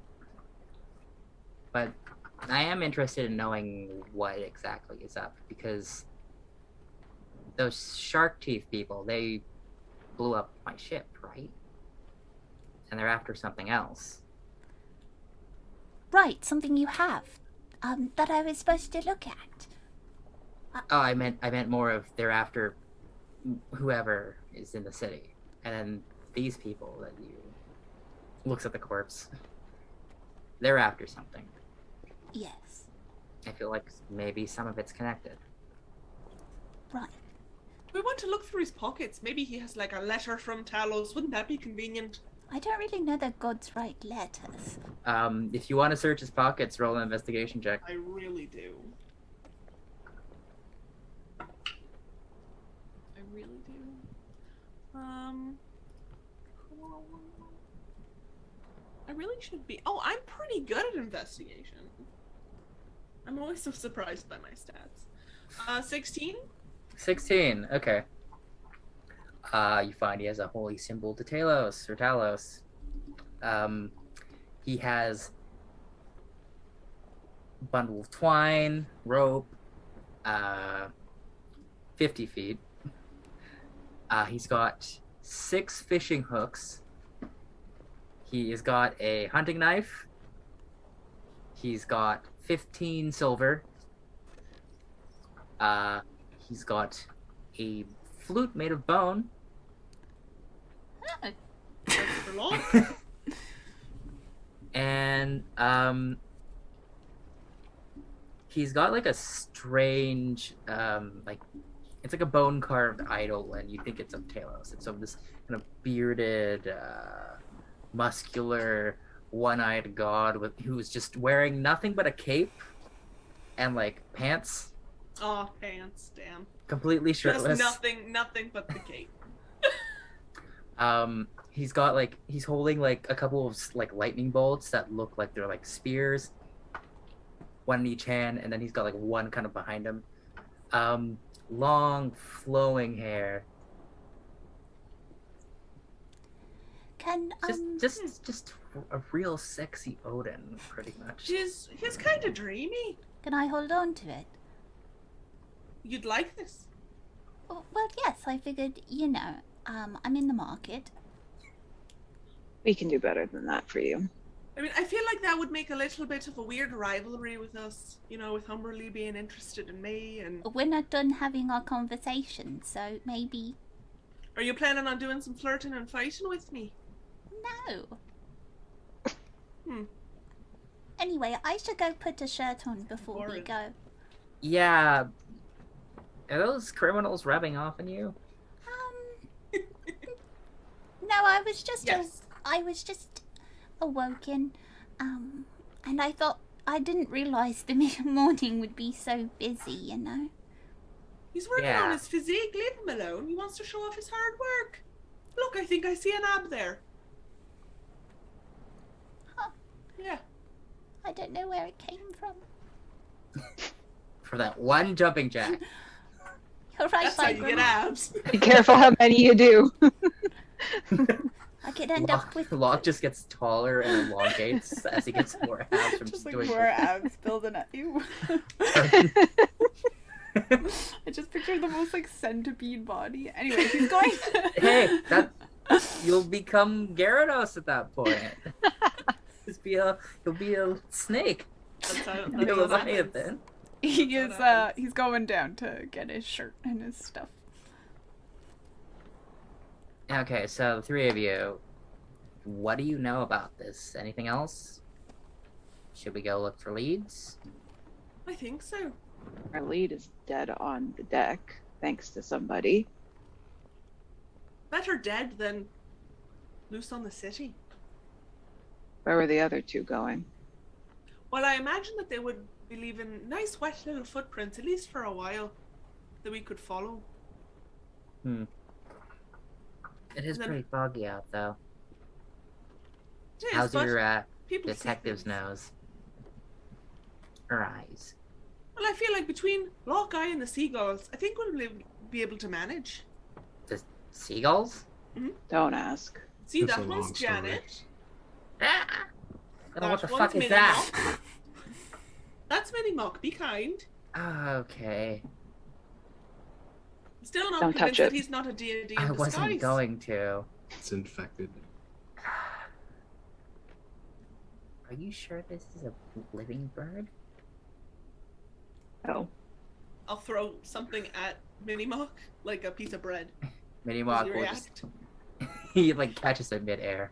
But I am interested in knowing what exactly is up, because those shark teeth people, they blew up my ship, right? And they're after something else. Right, something you have. That I was supposed to look at. Oh, I meant more of they're after whoever is in the city. And then these people that you looks at the corpse. They're after something. Yes. I feel like maybe some of it's connected. Right. We want to look through his pockets. Maybe he has like a letter from Talos. Wouldn't that be convenient? I don't really know the gods write letters. If you want to search his pockets, roll an investigation check. I really do. I really do. I really should be. Oh, I'm pretty good at investigation. I'm always so surprised by my stats. 16? 16. Okay. You find he has a holy symbol to Talos or Talos. He has a bundle of twine, rope, 50 feet. He's got 6 fishing hooks. He has got a hunting knife. He's got 15 silver. He's got a flute made of bone. Oh, That's for Locke. And he's got like a strange like It's like a bone carved idol, and you think it's of Talos. It's of this kind of bearded, muscular, one-eyed god who's just wearing nothing but a cape and like pants. Oh, pants, damn. Completely shirtless. Just nothing but the cape. He's holding like a couple of like lightning bolts that look like they're like spears, one in each hand, and then he's got like one kind of behind him. Long flowing hair. Can Just a real sexy Odin, pretty much. He's kind of dreamy. can I hold on to it? You'd like this. Oh, well, yes. I figured, I'm in the market. We can do better than that for you. I mean, I feel like that would make a little bit of a weird rivalry with us, with Humberly being interested in me and... We're not done having our conversation, so maybe... Are you planning on doing some flirting and fighting with me? No. Anyway, I should go put a shirt on before we go. Yeah. Are those criminals rubbing off on you? No, I was just Yes. I was just awoken, and I thought I didn't realize the morning would be so busy, He's working Yeah. on his physique. Leave him alone. He wants to show off his hard work. Look, I think I see an ab there. Huh. Yeah. I don't know where it came from. For that one jumping jack. You're right, That's how you get abs. Be careful how many you do. I could end up with Locke just gets taller and elongates as he gets more abs from Just like doing more abs building up. Ew. I just pictured the most like centipede body. Anyway, he's going to... Hey, you'll become Gyarados at that point. You'll be a snake. That's how You'll be a Leviathan. He's going down to get his shirt and his stuff. Okay, so the three of you, what do you know about this? Anything else? Should we go look for leads? I think so. Our lead is dead on the deck, thanks to somebody. Better dead than loose on the city. Where were the other two going? Well, I imagine that they would be leaving nice wet little footprints, at least for a while, that we could follow. It is Then- pretty foggy out, though. It is, How's but your people see detective's things. nose? Or eyes? Well, I feel like between Locke and the seagulls, I think we'll be able to manage. The seagulls? Don't ask. See, It's a that long one's story. Janet. Ah! I don't know what the That fuck one's is that? Minimock. That's Minimock. Be kind. Okay. Still not Don't convinced touch it. that he's not a D&D in I disguise. wasn't going to. It's infected. Are you sure this is a living bird? Oh. I'll throw something at Minimock, like a piece of bread. Minimock Does he will just... react? he like catches it midair.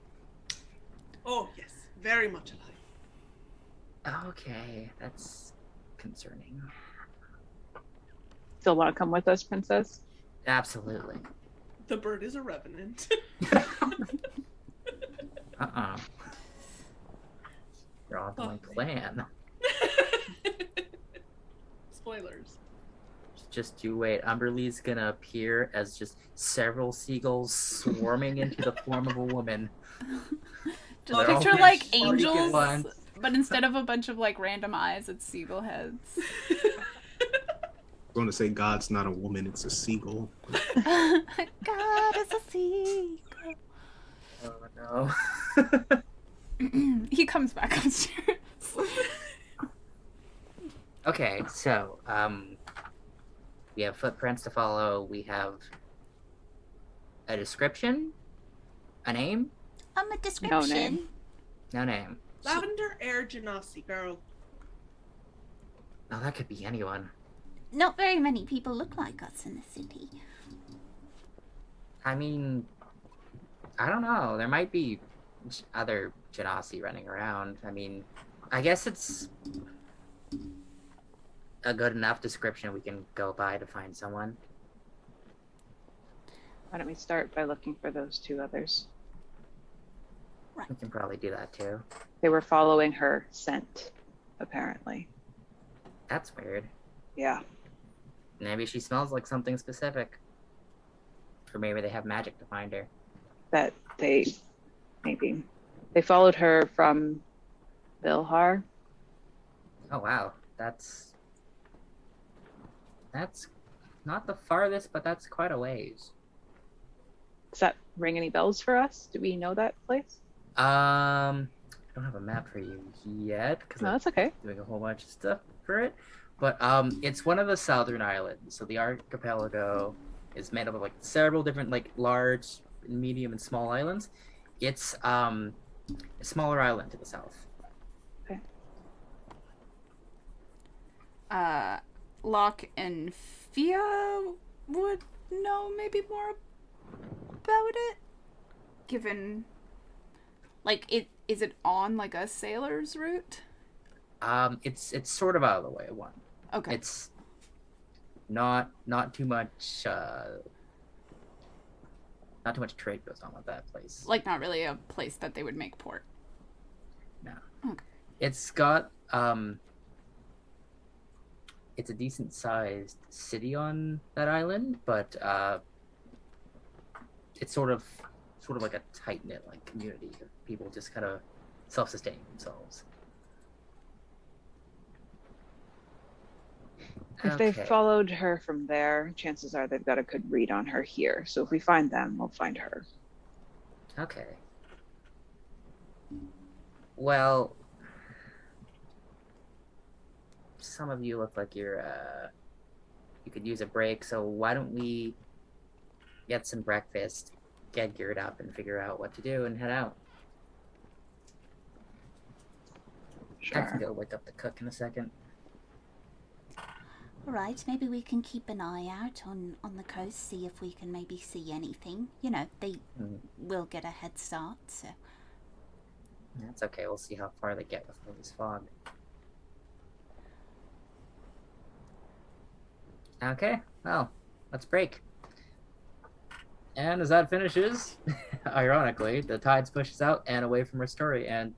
Oh, yes. Very much alive. Okay, that's concerning. Still want to come with us, Princess? Absolutely. The bird is a revenant. You're on my Oh, plan. Spoilers. Just you wait. Umberlee's gonna appear as just several seagulls swarming into the form of a woman. Just They're all picture like farting at angels, once. but instead of a bunch of like random eyes, it's seagull heads. I'm going to say God's not a woman, it's a seagull. God is a seagull. Oh no. He comes back upstairs. Okay, so we have footprints to follow. We have a description, a name, A description. name. no name. Lavender Air Genasi girl. Oh, that could be anyone. Not very many people look like us in the city. I mean, I don't know. There might be other genasi running around. I mean, I guess it's a good enough description we can go by to find someone. Why don't we start by looking for those two others? We can probably do that too. They were following her scent, apparently. That's weird. Yeah. Maybe she smells like something specific. Or maybe they have magic to find her. That they followed her from Vilhar. Oh wow, that's not the farthest, but that's quite a ways. Does that ring any bells for us? Do we know that place? I don't have a map for you yet because No, that's okay. I'm doing a whole bunch of stuff for it. But it's one of the southern islands. So the archipelago is made up of like several different like large, medium, and small islands. It's a smaller island to the south. Okay. Locke and Fia would know maybe more about it, given, like, is it on like a sailor's route? It's sort of out of the way one. Okay. It's not too much not too much trade goes on with that place. Like, not really a place that they would make port. No. Okay. It's got it's a decent sized city on that island, but it's sort of like a tight knit like community of people just kind of self-sustaining themselves. If they followed her from there, chances are they've got a good read on her here. So if we find them, we'll find her. Okay. Well, some of you look like you could use a break, so why don't we get some breakfast, get geared up, and figure out what to do and head out. Sure. I can go wake up the cook in a second. Alright, maybe we can keep an eye out on the coast, see if we can maybe see anything. You know, they will get a head start, so... That's okay, we'll see how far they get before this fog. Okay, well, let's break. And as that finishes, ironically, the tides pushes out and away from our story, and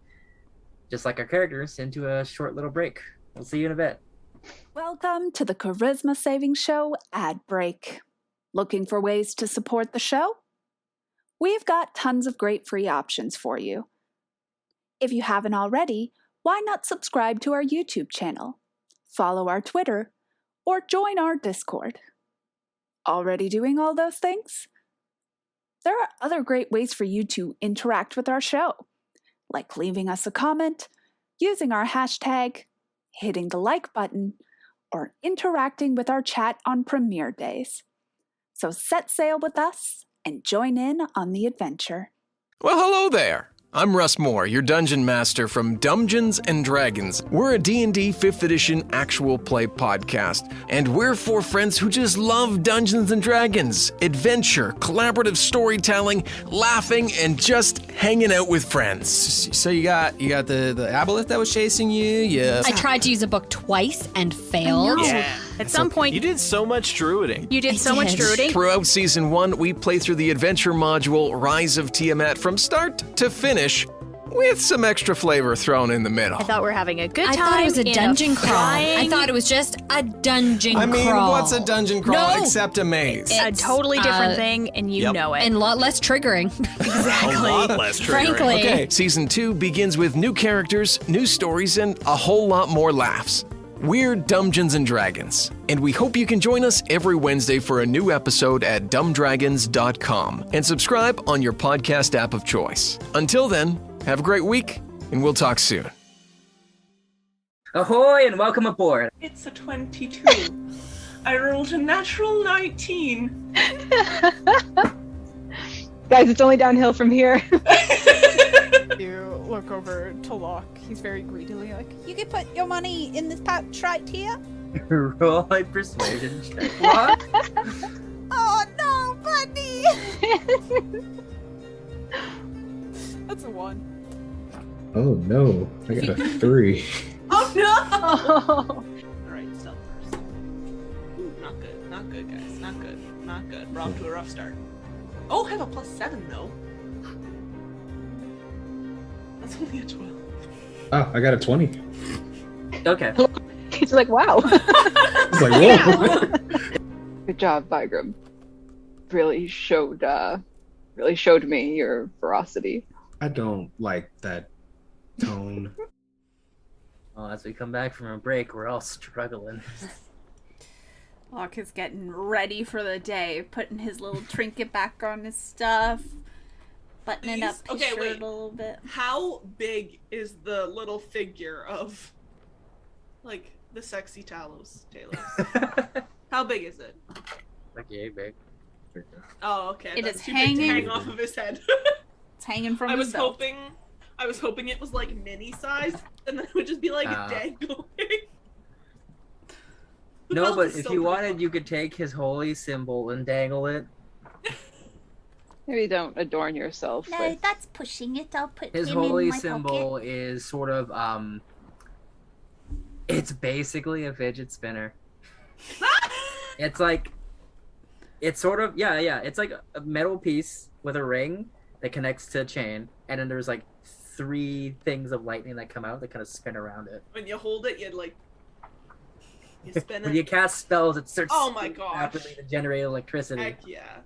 just like our characters, into a short little break. We'll see you in a bit. Welcome to the Charisma Saving Show ad break. Looking for ways to support the show? We've got tons of great free options for you. If you haven't already, why not subscribe to our YouTube channel, follow our Twitter, or join our Discord? Already doing all those things? There are other great ways for you to interact with our show, like leaving us a comment, using our hashtag, hitting the like button, or interacting with our chat on premiere days. So set sail with us and join in on the adventure. Well, hello there. I'm Russ Moore, your Dungeon Master from Dumbgeons and Dragons. We're a D&D 5th edition actual play podcast, and we're for friends who just love Dungeons and Dragons, adventure, collaborative storytelling, laughing, and just hanging out with friends. So you got the aboleth that was chasing you. I tried to use a book twice and failed. Yeah. At some point, you did so much druiding. You did so much druiding. Throughout Season 1, we play through the adventure module Rise of Tiamat from start to finish, with some extra flavor thrown in the middle. I thought we were having a good time. I thought it was a dungeon crawl. I thought it was just a dungeon crawl. I mean, what's a dungeon crawl except a maze? It's a totally different thing, and you know it. And a lot less triggering. Exactly. A lot less triggering. Frankly. Okay, Season 2 begins with new characters, new stories, and a whole lot more laughs. We're Dumbgeons and Dragons, and we hope you can join us every Wednesday for a new episode at dumbdragons.com and subscribe on your podcast app of choice. Until then, have a great week, and we'll talk soon. Ahoy and welcome aboard. It's a 22. I rolled a natural 19. Guys, it's only downhill from here. You look over to Locke. He's very greedily like, you can put your money in this pouch right here. Roll a persuasion check. What? Oh no, buddy! That's a 1. Oh no, I got a 3. Oh no! Alright, stealth first. Ooh, not good. Not good, guys. Not good. Not good. We're off to a rough start. Oh, I have a +7 though. That's only a 12. Oh, I got a 20. Okay. He's like, wow. It's like, whoa. Good job, Vigram. Really showed me your ferocity. I don't like that tone. Well, as we come back from a break, we're all struggling. Locke is getting ready for the day, putting his little trinket back on his stuff, buttoning up his shirt a little bit. How big is the little figure of, like, the sexy Talos? How big is it? Like, yeah, big. Oh, okay. It That's is too big to hanging- hang off of his head. It's hanging from I his was belt. hoping it was like mini sized, and then it would just be like dangling. No, but if you wanted, you could take his holy symbol and dangle it. Maybe don't adorn yourself. No, with... that's pushing it. I'll put His him in holy my symbol pocket. is sort of it's basically a fidget spinner. It's like, it's sort of it's like a metal piece with a ring that connects to a chain, and then there's like 3 things of lightning that come out that kind of spin around it. When you hold it, you spin it. When you cast spells, it starts Oh my gosh. rapidly to generate electricity. Heck yeah.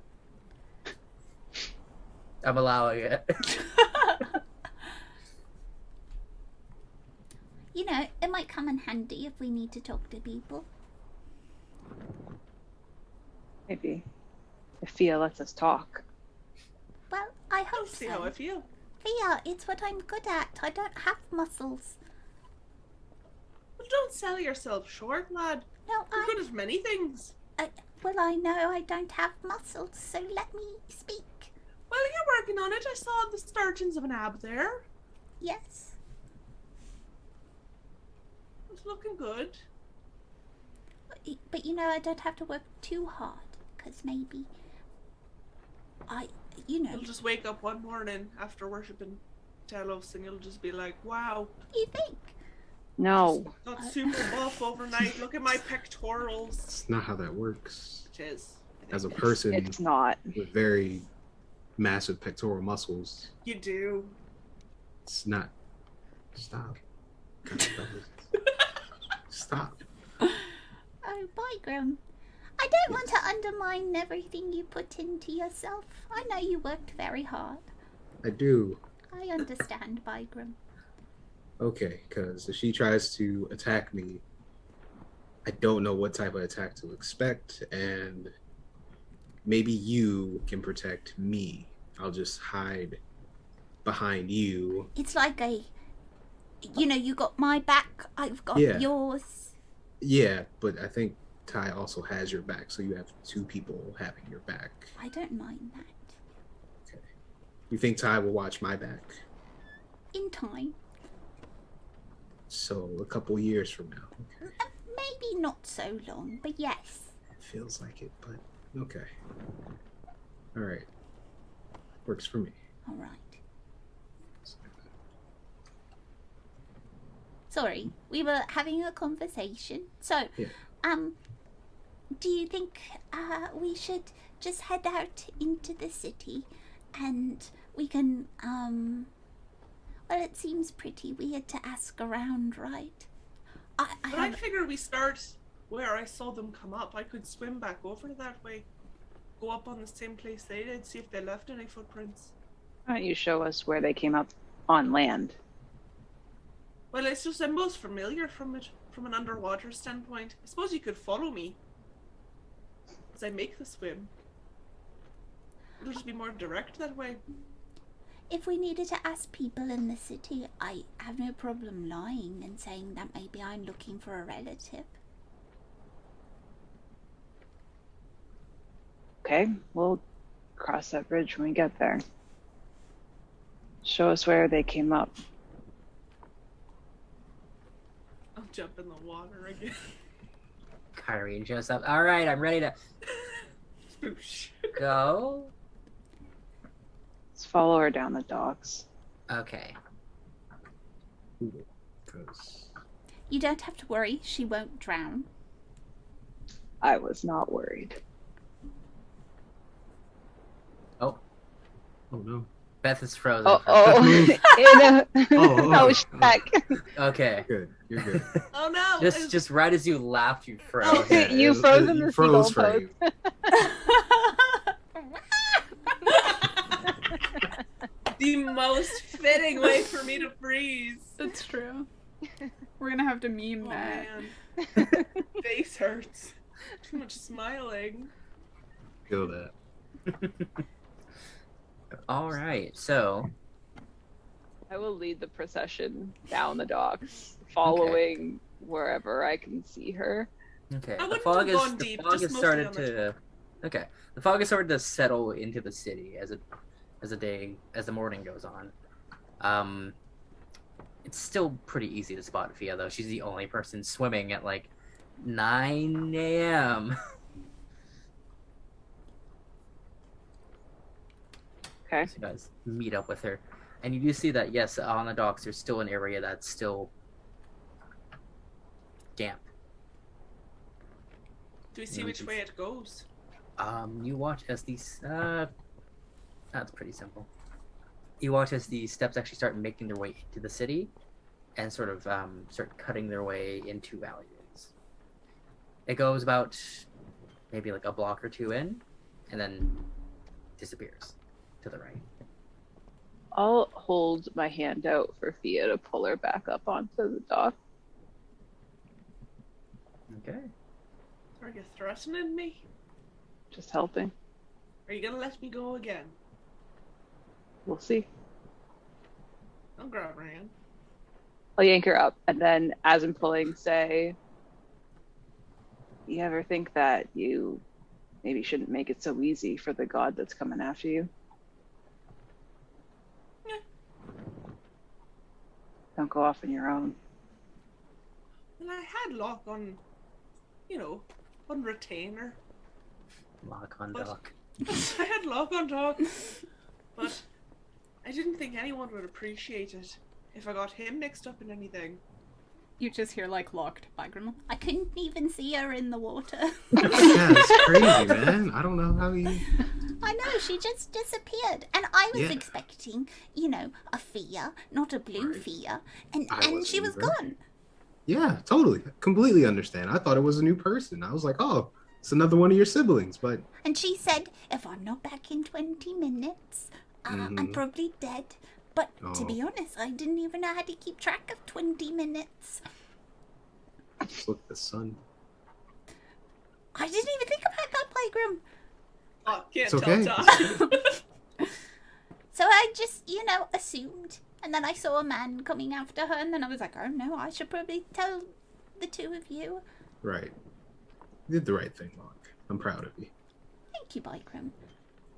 I'm allowing it. You know, it might come in handy if we need to talk to people. Maybe. If Fia lets us talk. Well, I hope See so. how I feel. Fia, it's what I'm good at. I don't have muscles. Well, don't sell yourself short, lad. No, You're good at many things. Well, I know I don't have muscles, so let me speak. Well, you're working on it. I saw the startings of an ab there. Yes. It's looking good. But you know, I don't have to work too hard, because maybe You'll just wake up one morning after worshipping Talos and you'll just be like, wow. You think? No. Got super buff overnight. Look at my pectorals. It's not how that works. It is. As a person It's not. with very massive pectoral muscles, You do. it's not. Stop. Stop. Oh, Bygram. I don't want to undermine everything you put into yourself. I know you worked very hard. I do. I understand, Bygram. Okay, because if she tries to attack me, I don't know what type of attack to expect, and maybe you can protect me. I'll just hide behind you. It's like you got my back, I've got yours. Yeah, but I think Ty also has your back, so you have 2 people having your back. I don't mind that. Okay. You think Ty will watch my back? In time. So a couple years from now. Okay. Maybe not so long, but yes. It feels like it, but okay. All right. Works for me. All right. Sorry, we were having a conversation. So, do you think we should just head out into the city and we can, well, it seems pretty weird to ask around, right? I figure we start where I saw them come up. I could swim back over that way. Go up on the same place they did, see if they left any footprints. Why don't you show us where they came up on land? Well, it's just I'm most familiar from an underwater standpoint. I suppose you could follow me as I make the swim. It'll just be more direct that way. If we needed to ask people in the city, I have no problem lying and saying that maybe I'm looking for a relative. Okay, we'll cross that bridge when we get there. Show us where they came up. I'll jump in the water again. Kyrie just up. All right, I'm ready to go. Let's follow her down the docks. Okay. You don't have to worry, she won't drown. I was not worried. Oh, Oh no. Beth is frozen. Oh, back. Okay. Good. You're good. Oh no! Just right as you laughed, you froze. Yeah, You froze in the froze seagull for pose. you. The most fitting way for me to freeze. That's true. We're gonna have to meme that. Man. Face hurts. Too much smiling. Feel that. All right, so I will lead the procession down the docks, following wherever I can see her. okay, I the wouldn't fog have gone is deep, the fog just has mostly started on the to okay. The fog has started to settle into the city as the morning goes on. It's still pretty easy to spot Fia though. She's the only person swimming at like 9 a.m. Okay. So you guys meet up with her, and you do see that yes, on the docks there's still an area that's still damp. Do we see which way it goes? You watch as these. That's pretty simple. You watch as the steps actually start making their way into the city, and sort of start cutting their way into alleyways. It goes about maybe like a block or two in, and then disappears to the right. I'll hold my hand out for Fia to pull her back up onto the dock. Okay. Are you threatening me? Just helping. Are you gonna let me go again? We'll see. I'll grab her hand. I'll yank her up, and then as I'm pulling, say, you ever think that you maybe shouldn't make it so easy for the god that's coming after you? Yeah. Don't go off on your own. Well, I had Locke on, on retainer. Lock on But- dock. I had Locke on talk. But I didn't think anyone would appreciate it if I got him mixed up in anything. You just hear like locked background. I couldn't even see her in the water. Yeah, it's crazy, man. I don't know how you. I know, she just disappeared. And I was Yeah. expecting, a Fia, not a blue Right. Fia. And I she was wasn't either. gone. Yeah, totally. Completely understand. I thought it was a new person. I was like, oh, it's another one of your siblings, but And she said, if I'm not back in 20 minutes, I'm Mhm. probably dead. But to Oh. be honest, I didn't even know how to keep track of 20 minutes. just look at the sun. I didn't even think about that, Playground. Oh, can't It's okay. tell time. So I just, assumed. And then I saw a man coming after her, and then I was like, oh no, I should probably tell the two of you. Right. You did the right thing, Locke. I'm proud of you. Thank you, Bikram.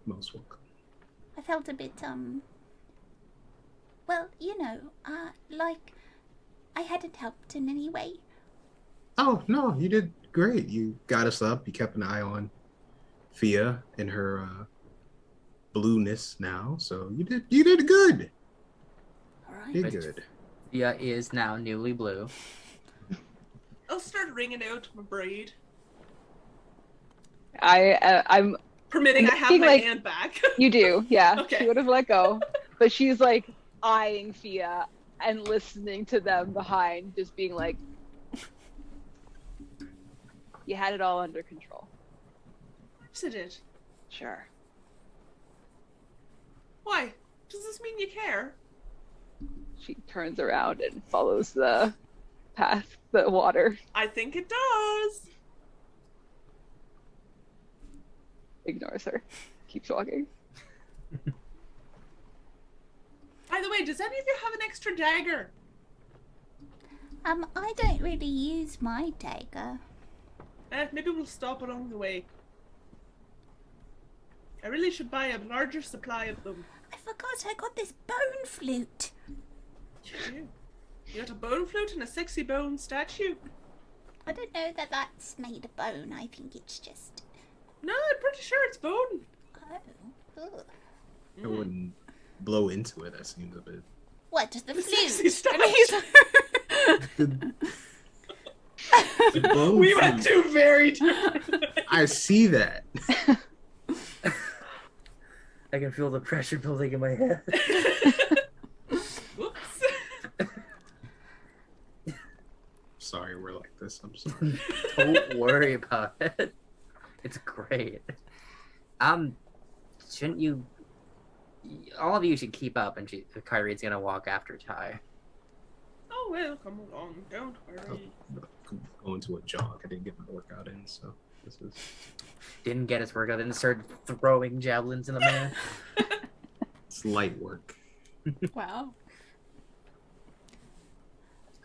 Most welcome. I felt a bit, well, like I hadn't helped in any way. Oh, no, you did great. You got us up. You kept an eye on Fia and her blueness now. So you did good. All right. Did good. Fia is now newly blue. I'll start ringing out my braid. I'm Permitting I have thinking, my like, hand back. You do, yeah. Okay. She would have let go. But she's like eyeing Fia and listening to them behind, just being like, you had it all under control. Yes, I did. Sure. Why? Does this mean you care? She turns around and follows the path, the water. I think it does. Ignores her. Keeps walking. By the way, does any of you have an extra dagger? I don't really use my dagger. Maybe we'll stop along the way. I really should buy a larger supply of them. I forgot I got this bone flute. You do. You got a bone flute and a sexy bone statue? I don't know that that's made of bone. I think it's just... No, I'm pretty sure it's bone. Oh. Ugh. I wouldn't blow into it. That seems a bit. What, just the Sexy flute? statue. The bone We went flute. two very different ways. I see that. I can feel the pressure building in my head. Whoops. Sorry, we're like this. I'm sorry. Don't worry about it. It's great. Shouldn't you? All of you should keep up, and Kyrie's gonna walk after Ty. Oh, well, come along. Don't worry. I'm going to a jog. I didn't get my workout in, so this is... Didn't get his workout, then started throwing javelins in the man. It's light work. Wow.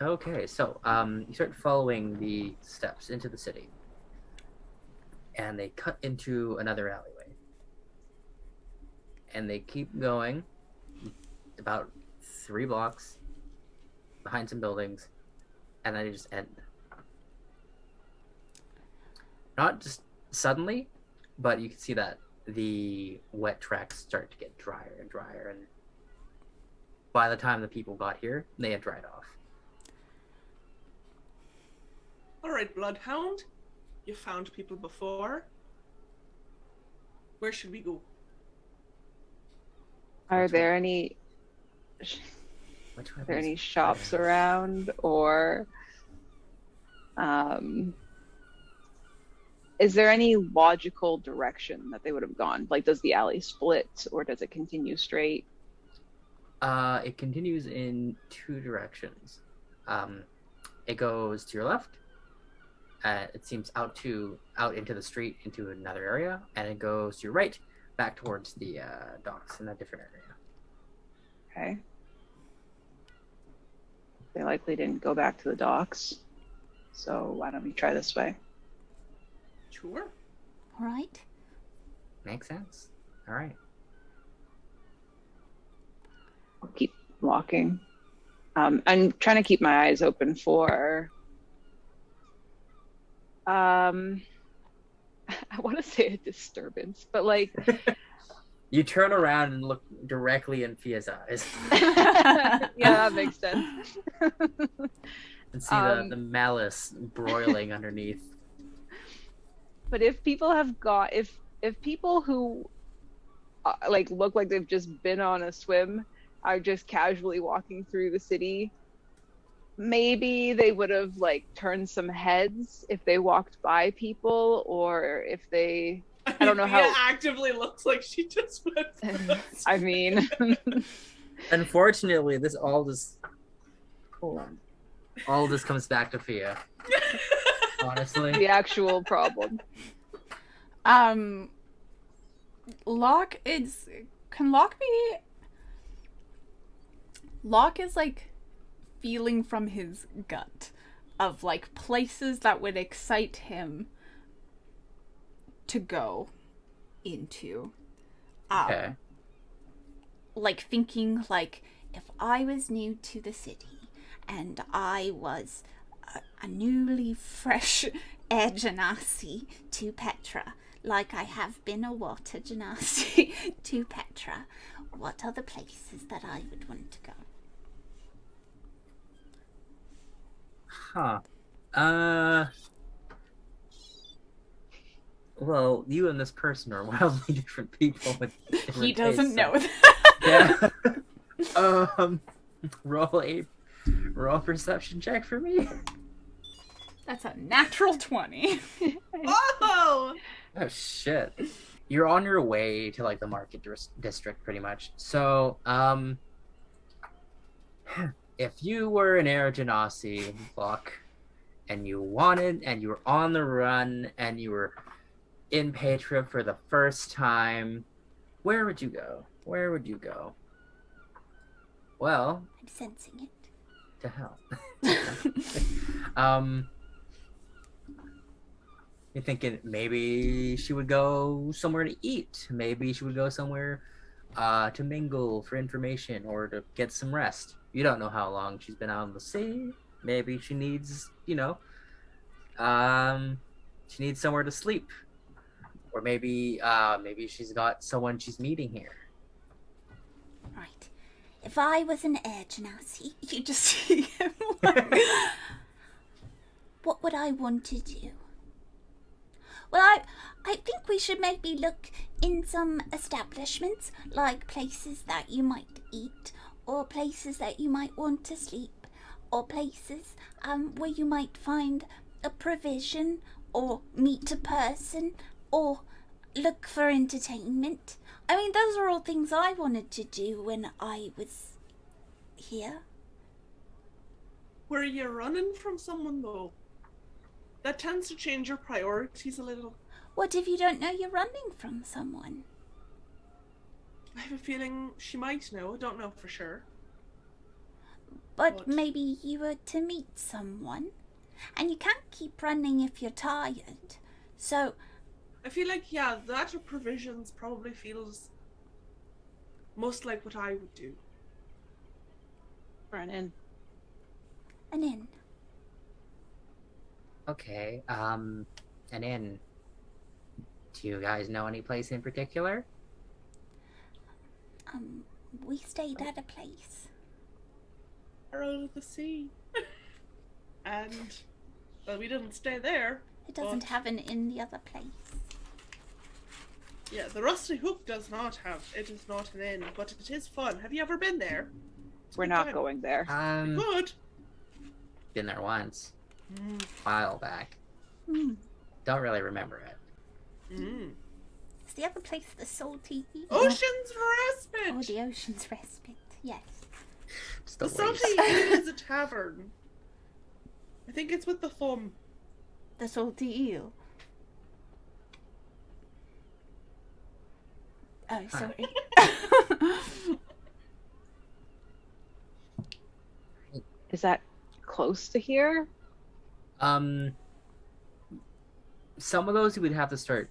Okay, so you start following the steps into the city, and they cut into another alleyway, and they keep going about 3 blocks behind some buildings, and then they just end. Not just suddenly, but you can see that the wet tracks start to get drier and drier, and by the time the people got here, they had dried off. All right, Bloodhound. You found people before. Where should we go? Are there any shops around, or is there any logical direction that they would have gone? Like, does the alley split, or does it continue straight? It continues in 2 directions. It goes to your left. It seems out into the street, into another area, and it goes to your right, back towards the docks in a different area. Okay. They likely didn't go back to the docks, so why don't we try this way? Sure. All right. Makes sense. All right. I'll keep walking. I'm trying to keep my eyes open for I want to say a disturbance, but like You turn around and look directly in Fia's eyes. Yeah, that makes sense. And see the malice broiling underneath. But if people have got, if people who like look like they've just been on a swim are just casually walking through the city, maybe they would have like turned some heads if they walked by people, or if they, I don't know how. Fia actively looks like she just went through. I mean, unfortunately, this all just comes back to Fia. Honestly, the actual problem. Locke is. Can Locke be? Locke is like feeling from his gut of like places that would excite him to go into. Okay. Like thinking like, if I was new to the city and I was a newly fresh air genasi to Petra, like I have been a water genasi to Petra, what are the places that I would want to go? Huh. Well, you and this person are wildly different people with different He doesn't tastes, know that. Yeah. Roll perception check for me. That's a natural 20. Oh! Oh shit. You're on your way to like the market district pretty much. So, if you were an Air Genasi, Locke, and you were on the run, and you were in Petra for the first time, where would you go? Where would you go? Well, I'm sensing it. To hell. You're thinking maybe she would go somewhere to eat. Maybe she would go somewhere to mingle for information or to get some rest. You don't know how long she's been out on the sea. Maybe she needs, she needs somewhere to sleep. Or maybe she's got someone she's meeting here. Right. If I was an air genasi, you just see him like, what would I want to do? Well, I think we should maybe look in some establishments, like places that you might eat, or places that you might want to sleep, or places where you might find a provision, or meet a person, or look for entertainment. I mean, those are all things I wanted to do when I was here. Were you running from someone, though? That tends to change your priorities a little. What if you don't know you're running from someone? I have a feeling she might know. I don't know for sure. But maybe you were to meet someone. And you can't keep running if you're tired. So... I feel like, yeah, that or provisions probably feels most like what I would do. For an inn. An inn. Okay, an inn. Do you guys know any place in particular? We stayed at a place. Out of the sea. And, well, we didn't stay there. It doesn't have an inn the other place. Yeah, the Rusty Hook does not have. It is not an inn, but it is fun. Have you ever been there? We're not going there. Good. Been there once. A while back. Don't really remember it. Is the other place the Salty Eel? Ocean's Respite! Oh, the Ocean's Respite, yes. The Salty Eel is a tavern. I think it's with the thumb. The Salty Eel. Oh, sorry. Is that close to here? Some of those you would have to start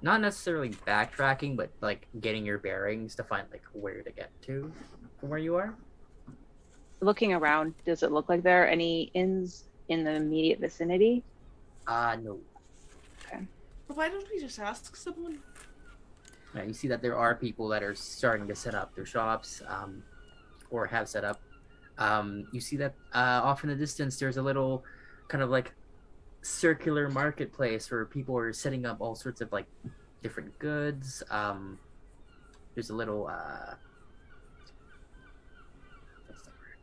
not necessarily backtracking, but like getting your bearings to find like where to get to from where you are. Looking around, does it look like there are any inns in the immediate vicinity? No. Okay. Why don't we just ask someone? Yeah, you see that there are people that are starting to set up their shops, or have set up. You see that off in the distance there's a little kind of like circular marketplace where people are setting up all sorts of like different goods. There's a little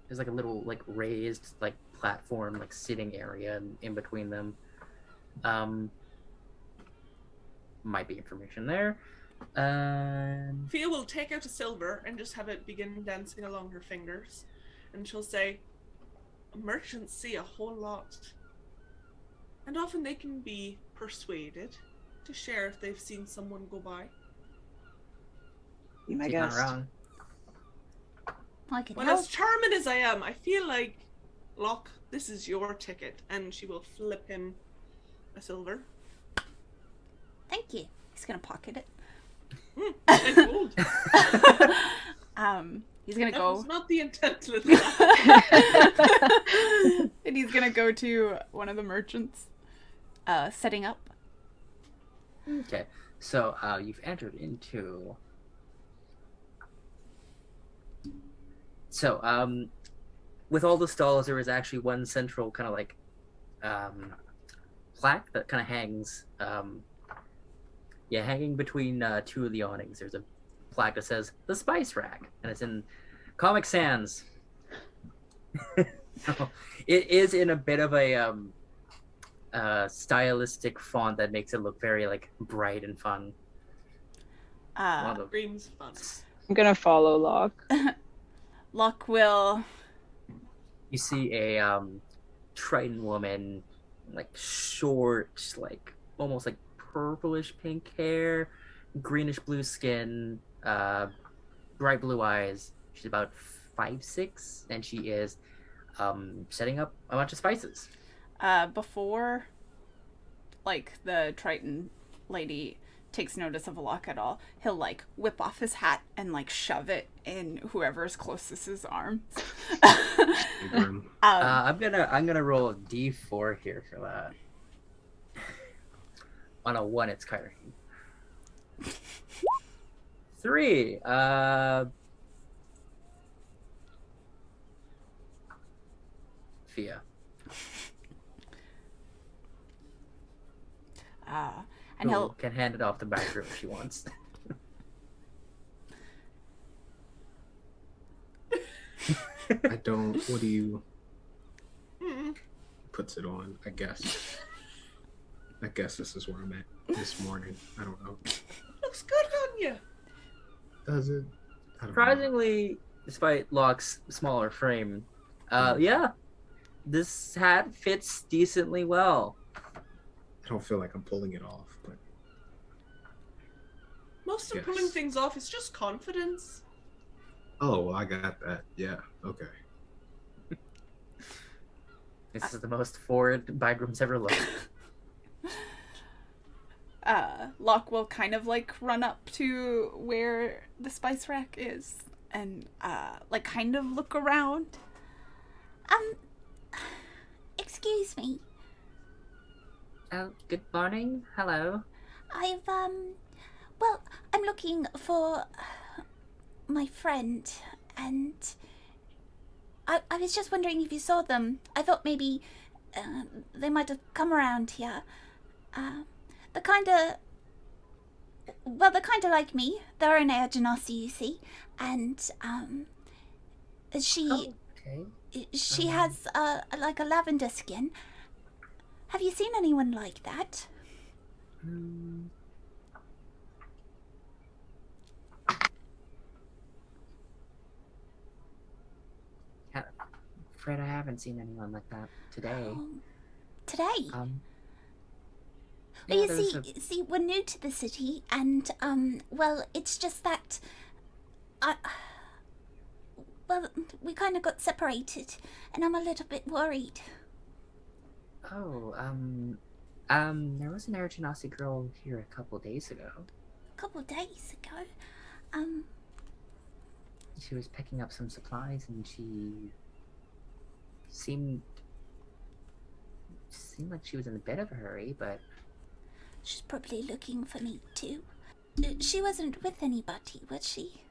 there's like a little like raised like platform like sitting area in between them. Might be information there. Fia will take out a silver and just have it begin dancing along her fingers, and she'll say, merchants see a whole lot, and often they can be persuaded to share if they've seen someone go by. Be my She's not guest. wrong. I can Well, help. as charming as I am, I feel like, Locke, this is your ticket, and she will flip him a silver. Thank you. He's gonna pocket it. And gold. He's gonna That go. was not the intent with And he's gonna go to one of the merchants, setting up. Okay, so you've entered into. So with all the stalls, there is actually one central kind of like plaque that kind of hangs. Hanging between two of the awnings. There's a plaque that says "The Spice Rack," and it's in Comic Sans. So, it is in a bit of a stylistic font that makes it look very like bright and fun. One of the Screams fun. I'm gonna follow Locke. Locke will. You see a Triton woman, like short, like almost like purplish pink hair, greenish blue skin, bright blue eyes. She's about 5'6", and she is setting up a bunch of spices. Before, like, the Triton lady takes notice of Locke at all, he'll, like, whip off his hat and, like, shove it in whoever's closest his arms. I'm gonna roll a d4 here for that. On a 1, it's Kyrie. 3. Fia. And Who he'll can hand it off the back room if she wants. I don't. What do you? Puts it on. I guess. I guess this is where I'm at this morning. I don't know. Looks good on you. Does it? I don't know. Surprisingly, despite Locke's smaller frame, yeah, this hat fits decently well. I don't feel like I'm pulling it off, but Most of Yes. pulling things off is just confidence. oh, well, I got that. Yeah. Okay. This is the most forward Bygroom's ever looked. Locke will kind of like run up to where the spice rack is and like kind of look around. Excuse me. Oh, good morning. Hello. Well, I'm looking for my friend, and I was just wondering if you saw them. I thought maybe they might have come around here. They're kind of like me. They're an air genasi, you see, and she has like a lavender skin. Have you seen anyone like that? Fred, I haven't seen anyone like that today. Today? Yeah, Well, you there's see, we're new to the city, and well, it's just that well, we kind of got separated, and I'm a little bit worried. Oh, there was an Genasi girl here a couple days ago. A couple days ago, She was picking up some supplies, and she seemed like she was in a bit of a hurry, but she's probably looking for me too. She wasn't with anybody, was she?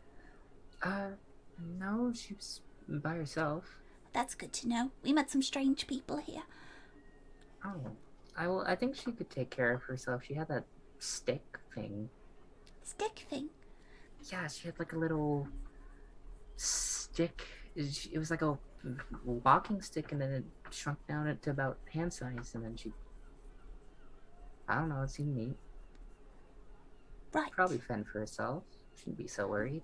no, she was by herself. That's good to know. We met some strange people here. Oh, I think she could take care of herself. She had that stick thing. Stick thing? Yeah, she had like a little stick. It was like a walking stick, and then it shrunk down to about hand size, and then I don't know, it seemed neat. Right. Probably fend for herself. Shouldn't be so worried.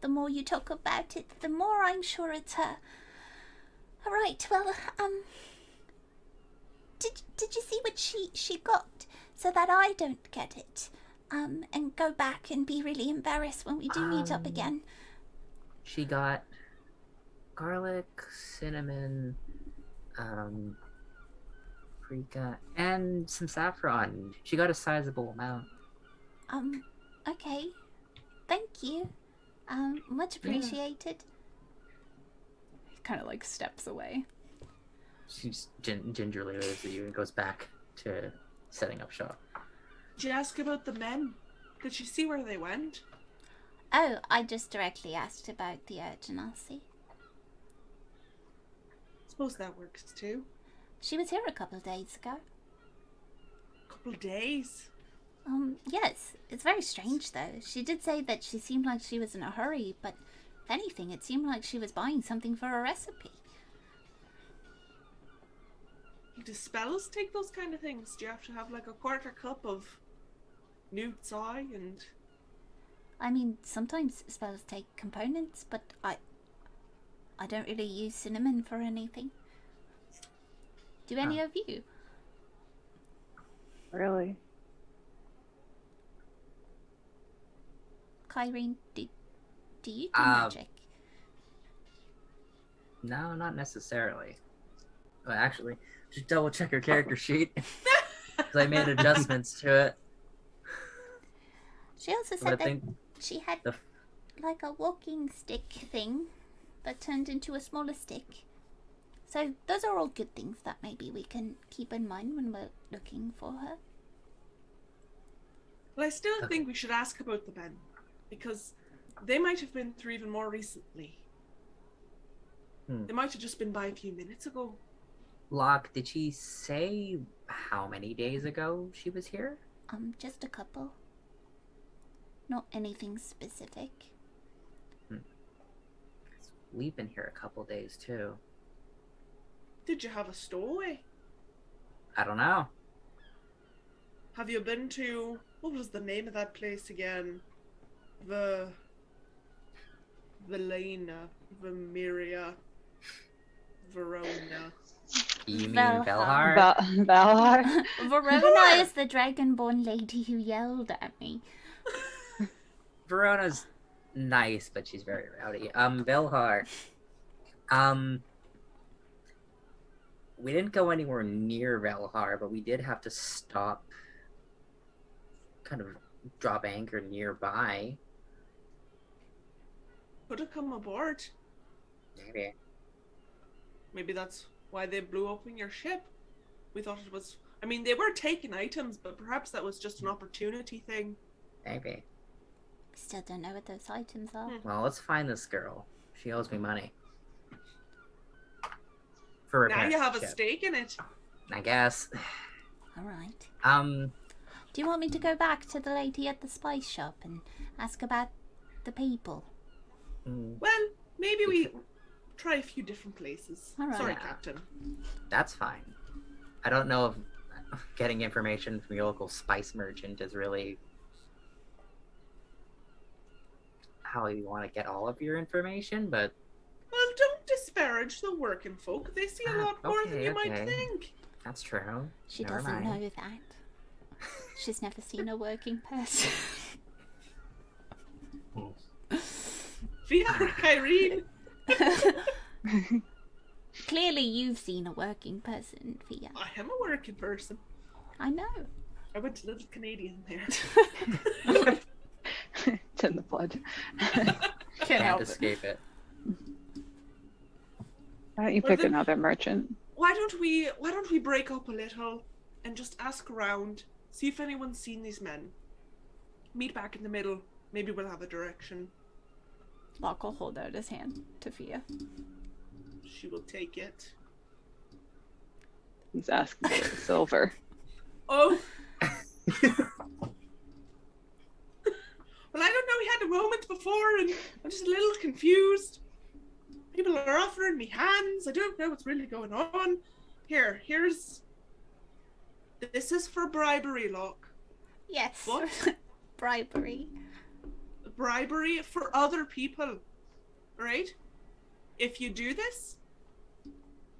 The more you talk about it, the more I'm sure it's her. Alright, well, did you see what she got, so that I don't get it? And go back and be really embarrassed when we do meet up again. She got garlic, cinnamon, paprika, and some saffron. She got a sizable amount. Okay. Thank you. Much appreciated. He kind of like steps away. She gingerly waves at you and goes back to setting up shop. Did you ask about the men? Did she see where they went? Oh, I just directly asked about the genasi. Suppose that works too. She was here a couple of days ago. Couple of days? Yes. It's very strange, though. She did say that she seemed like she was in a hurry, but if anything, it seemed like she was buying something for a recipe. Do spells take those kind of things? Do you have to have like a quarter cup of newt's eye and... I mean, sometimes spells take components, but I don't really use cinnamon for anything. Do any of you? Really? Kyrene, do you do magic? No, not necessarily. Well, actually, just double check her character sheet. Because I made adjustments to it. She also said that she had like a walking stick thing that turned into a smaller stick. So those are all good things that maybe we can keep in mind when we're looking for her. Well, I still think we should ask about the men, because they might have been through even more recently. They might have just been by a few minutes ago. Locke, did she say how many days ago she was here? Just a couple. Not anything specific. We've been here a couple days too. Did you have a stowaway? I don't know. Have you been to, what was the name of that place again? Velena, Vamiria, Verona. You mean Velhar? Velhar? Valhar? Verona is the dragonborn lady who yelled at me. Verona's nice, but she's very rowdy. Velhar. We didn't go anywhere near Velhar, but we did have to stop, kind of drop anchor nearby. Could have come aboard. Maybe. Maybe that's why they blew up in your ship. We thought it was... I mean, they were taking items, but perhaps that was just an opportunity thing. Maybe. Still don't know what those items are. Well, let's find this girl. She owes me money. For now you have a stake in it. I guess. Alright. Do you want me to go back to the lady at the spice shop and ask about the people? Well, maybe we try a few different places. All right. Sorry, Captain. That's fine. I don't know if getting information from your local spice merchant is really how you want to get all of your information, but... Well, don't disparage the working folk. They see a lot more than you might think. That's true. She doesn't know that. She's never seen a working person. Irene. Clearly you've seen a working person, Fia. I am a working person. I know. I went to Little Canadian there. It's in the blood. Can't escape it. Why don't you pick another merchant? Why don't we break up a little and just ask around, see if anyone's seen these men. Meet back in the middle. Maybe we'll have a direction. Locke will hold out his hand to Fia. She will take it. He's asking for the silver. Oh. Well, I don't know. We had a moment before, and I'm just a little confused. People are offering me hands. I don't know what's really going on. Here's. This is for bribery, Locke. Yes. What? Bribery. Bribery for other people, right? If you do this,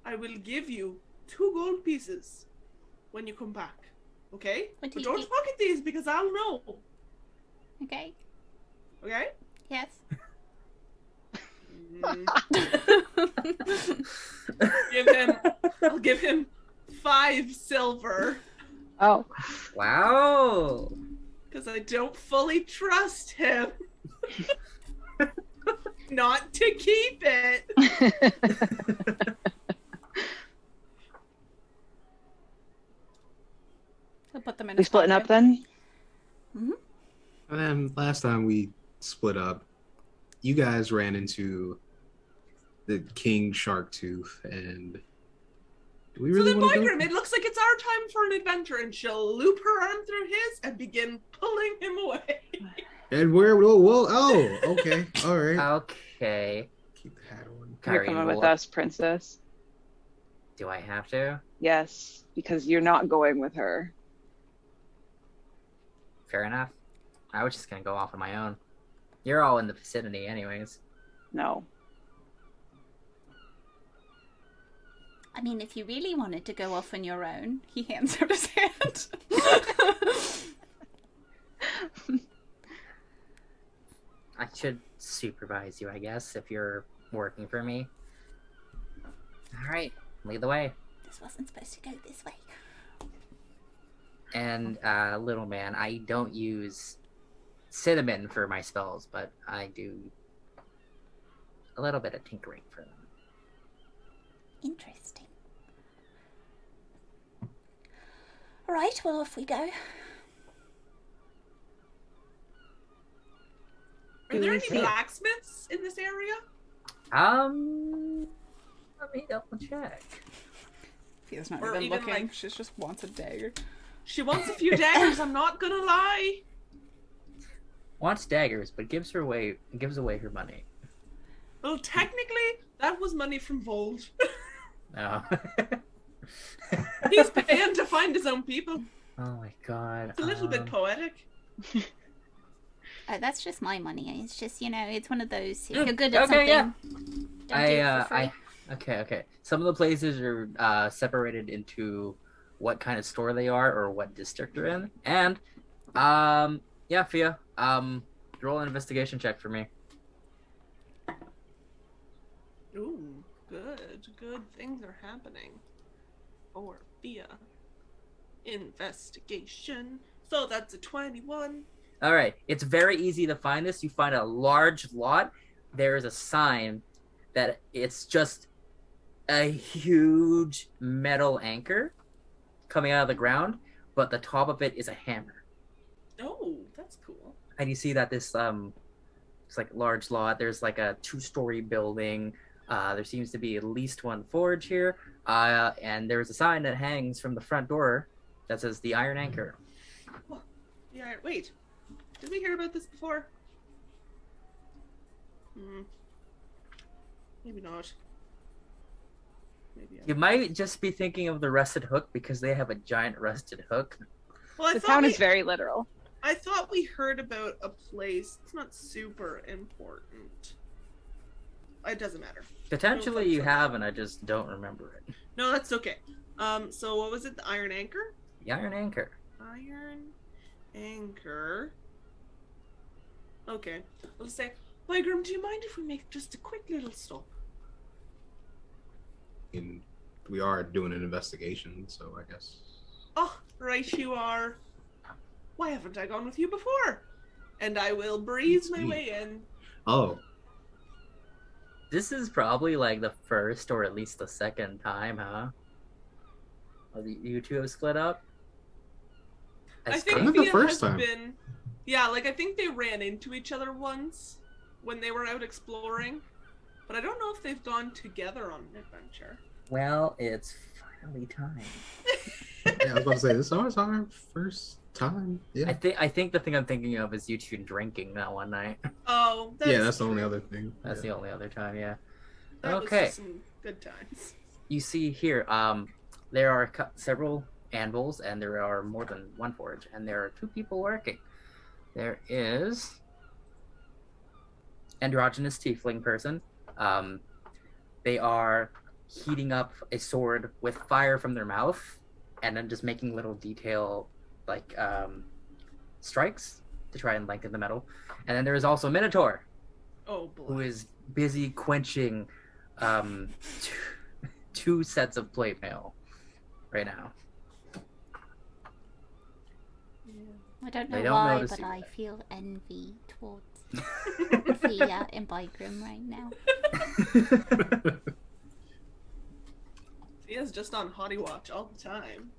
I will give you 2 gold pieces when you come back. Okay? But don't pocket these because I'll know. Okay. Okay? Yes. I'll give him 5 silver. Oh. Wow. Because I don't fully trust him. Not to keep it. He'll put them in. We splitting up then? Mm-hmm. And then last time we split up, you guys ran into the King Sharktooth, and do we really want to go? It looks like it's our time for an adventure, and she'll loop her arm through his and begin pulling him away. And where? Whoa! Oh, okay, all right. Okay. Keep the hat on. You're coming with us, princess. Do I have to? Yes, because you're not going with her. Fair enough. I was just gonna go off on my own. You're all in the vicinity anyways. No. I mean, if you really wanted to go off on your own, he hands out his hand. I should supervise you, I guess, if you're working for me. Alright, lead the way. This wasn't supposed to go this way. And, little man, I don't use cinnamon for my spells, but I do a little bit of tinkering for them. Interesting. Alright, well, off we go. Are there any blacksmiths in this area? Let me double check. Fia's not Or even even, looking. like- She just wants a dagger. She wants a few daggers, I'm not gonna lie. Wants daggers, but gives away her money. Well, technically, that was money from Vold. No. He's paying to find his own people. Oh my god. It's a little bit poetic. That's just my money. It's just, it's one of those, if you're good at something, yeah. don't do it for free. Okay. Some of the places are separated into what kind of store they are or what district they're in. And, yeah, Fia, roll an investigation check for me. Ooh, good things are happening. For Fia. Investigation. So that's a 21. All right, it's very easy to find this. You find a large lot. There is a sign that it's just a huge metal anchor coming out of the ground, but the top of it is a hammer. Oh, that's cool. And you see that this it's like a large lot. There's like a 2-story building. There seems to be at least one forge here, and there's a sign that hangs from the front door that says the Iron Anchor. Oh, yeah, wait. Did we hear about this before? Maybe not. Maybe You might just be thinking of the rusted hook because they have a giant rusted hook. Well, The town is very literal. I thought we heard about a place. It's not super important. It doesn't matter. Potentially you have, and I just don't remember it. No, that's okay. So what was it? The Iron Anchor? The Iron Anchor. Iron Anchor. Okay. I'll say, Bygram, do you mind if we make just a quick little stop? And we are doing an investigation, so I guess. Oh, right you are. Why haven't I gone with you before? And I will breeze my way in. Oh. This is probably like the first or at least the second time, huh? You two have split up? I think the first time. Yeah, like I think they ran into each other once when they were out exploring. But I don't know if they've gone together on an adventure. Well, it's finally time. Yeah, I was about to say, this is our first time. Yeah. I think the thing I'm thinking of is you two drinking that one night. Oh, that's the only other thing. That's the only other time, yeah. That okay. was some good times. You see here, there are several anvils, and there are more than one forge, and there are 2 people working. There is androgynous tiefling person. They are heating up a sword with fire from their mouth, and then just making little detail like strikes to try and lengthen the metal. And then there is also a Minotaur, who is busy quenching 2 sets of plate mail right now. I don't know why, but I feel envy towards Fia and Bygram right now. Fia's just on Hottie Watch all the time.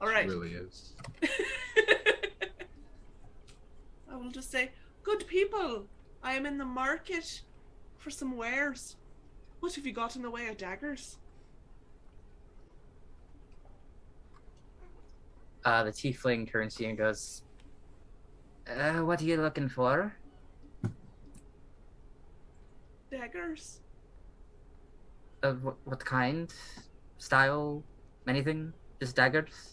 All right. It really is. I will just say, good people, I am in the market for some wares. What have you got in the way of daggers? The tiefling turns to you and goes, what are you looking for? Daggers. What kind? Style? Anything? Just daggers?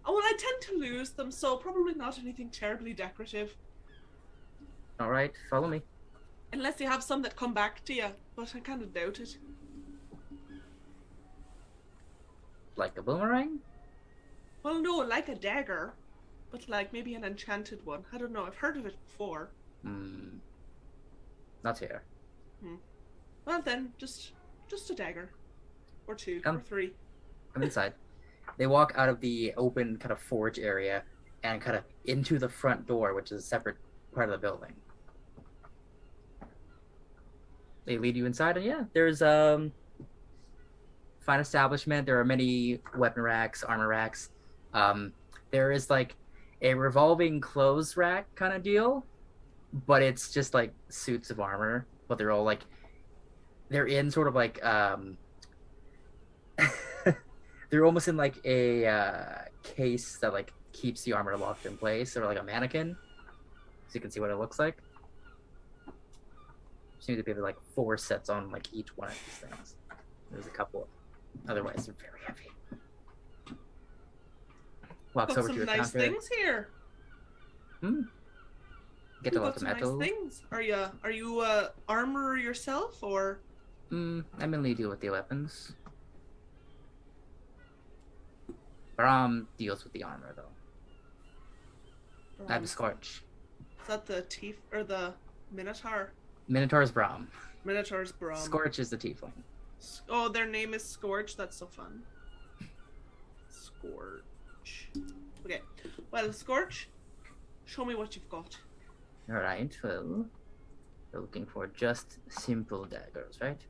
Oh, well, I tend to lose them, so probably not anything terribly decorative. Alright, follow me. Unless you have some that come back to you, but I kind of doubt it. Like a boomerang? Well, no, like a dagger, but like maybe an enchanted one. I don't know, I've heard of it before. Not here. Well then, just a dagger. Or 2, or 3. Come inside. They walk out of the open kind of forge area and kind of into the front door, which is a separate part of the building. They lead you inside, and yeah, there's fine establishment. There are many weapon racks, armor racks. There is like a revolving clothes rack kind of deal, but it's just like suits of armor, but they're all like, they're in sort of like They're almost in like a case that like keeps the armor locked in place, or like a mannequin, so you can see what it looks like. Seems to be like 4 sets on like each one of these things. There's a couple. Otherwise, they're very heavy. Walks Got over to some your nice counter. things here. Get You a lot got of some metal. nice things. Are you a armorer yourself, or? I mainly deal with the weapons. Brahm deals with the armor, though. I have a Scorch. Is that the Tief or the Minotaur? Minotaur's Brahm. Minotaur's Brom. Scorch is the tiefling. Oh, their name is Scourge. That's so fun. Scourge. Okay. Well, Scourge, show me what you've got. Alright, well, we're looking for just simple daggers, right?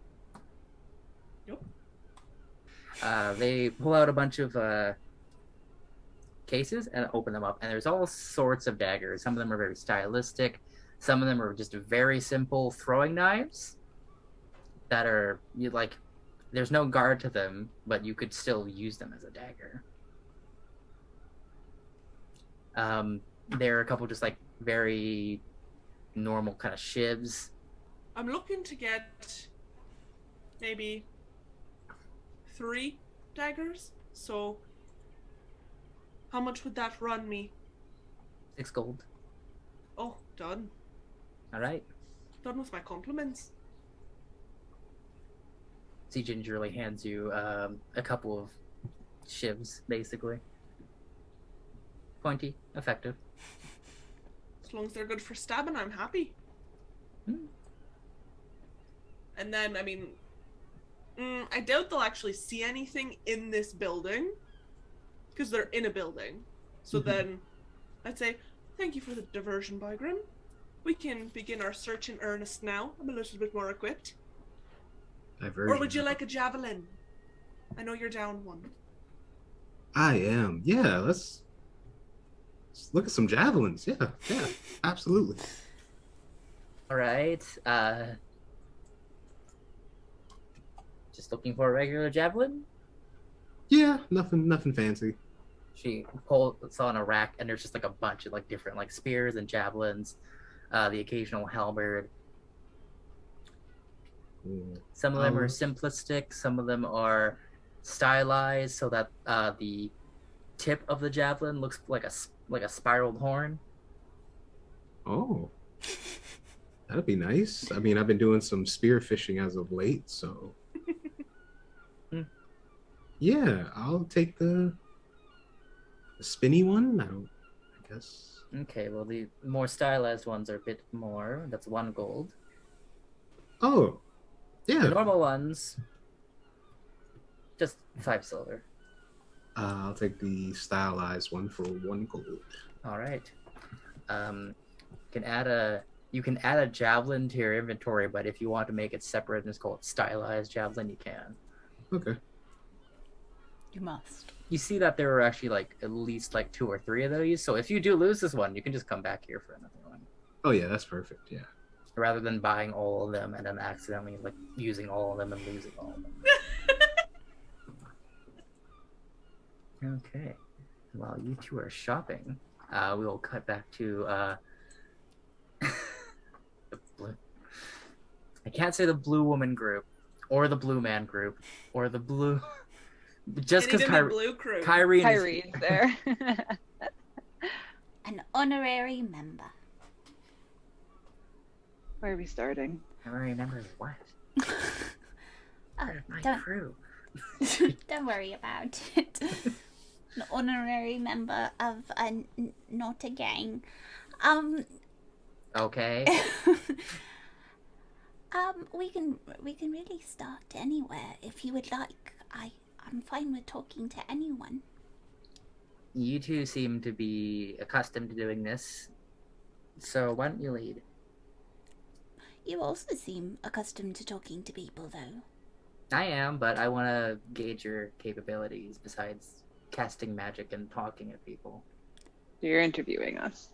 Yep. They pull out a bunch of cases and open them up, and there's all sorts of daggers. Some of them are very stylistic. Some of them are just very simple throwing knives that are, there's no guard to them, but you could still use them as a dagger. There are a couple just like very normal kind of shivs. I'm looking to get maybe 3 daggers. So how much would that run me? 6 gold. Oh, done. Alright. Done with my compliments. He gingerly hands you a couple of shivs, basically. Pointy, effective. As long as they're good for stabbing, I'm happy. And then, I mean, I doubt they'll actually see anything in this building, because they're in a building. So then, I'd say, thank you for the diversion, Bygrim. We can begin our search in earnest now. I'm a little bit more equipped. Diversion. Or would you like a javelin? I know you're down one. I am. Yeah, let's look at some javelins. Yeah, absolutely. Alright, just looking for a regular javelin? Yeah, nothing fancy. She pulls on a rack, and there's just like a bunch of like different like spears and javelins, the occasional halberd. Some of them are simplistic, some of them are stylized so that the tip of the javelin looks like a spiraled horn. Oh, that'd be nice. I mean, I've been doing some spear fishing as of late, so yeah, I'll take the spinny one. I guess. Okay, well the more stylized ones are a bit more. That's 1 gold. Oh, yeah. The normal ones, just 5 silver. I'll take the stylized one for 1 gold. All right. You can add a javelin to your inventory, but if you want to make it separate and just call it stylized javelin, you can. Okay. You must. You see that there are actually like at least like 2 or 3 of those. So if you do lose this one, you can just come back here for another one. Oh yeah, that's perfect. Yeah. Rather than buying all of them and then accidentally like using all of them and losing all of them. Okay. While you two are shopping, we will cut back to the blue. I can't say the blue woman group, or the blue man group, or the blue. Just because Kyrie's there. An honorary member. Where are we starting? Honorary member of what? My crew. Don't worry about it. An honorary member of not a gang. Okay. We can really start anywhere if you would like. I'm fine with talking to anyone. You two seem to be accustomed to doing this, so why don't you lead? You also seem accustomed to talking to people, though. I am, but I want to gauge your capabilities besides casting magic and talking at people. You're interviewing us.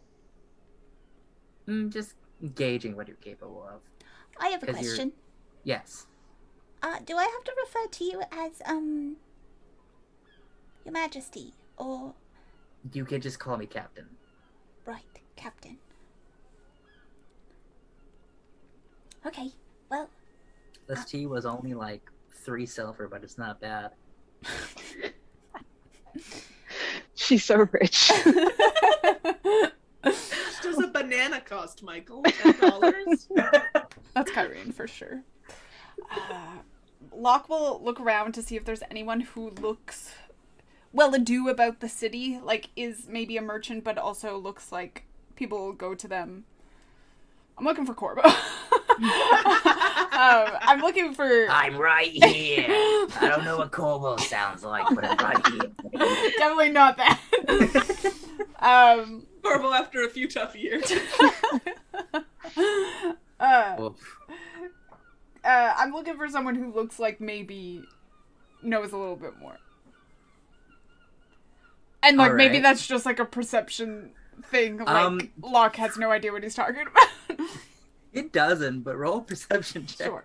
Just gauging what you're capable of. I have a question. Yes. Do I have to refer to you as Your Majesty, or... You can just call me Captain. Right, Captain. Okay, well... This tea was only like 3 silver, but it's not bad. She's so rich. Does a banana cost, Michael? $10? That's Kyrene for sure. Locke will look around to see if there's anyone who looks well-a-do about the city, like is maybe a merchant, but also looks like people will go to them. I'm looking for Corbo. I'm looking for... I'm right here. I don't know what Corvo sounds like, but I'm right here. Definitely not that. Corvo after a few tough years. I'm looking for someone who looks like maybe knows a little bit more. And like maybe that's just like a perception thing. Like Locke has no idea what he's talking about. It doesn't, but roll a perception check. Sure.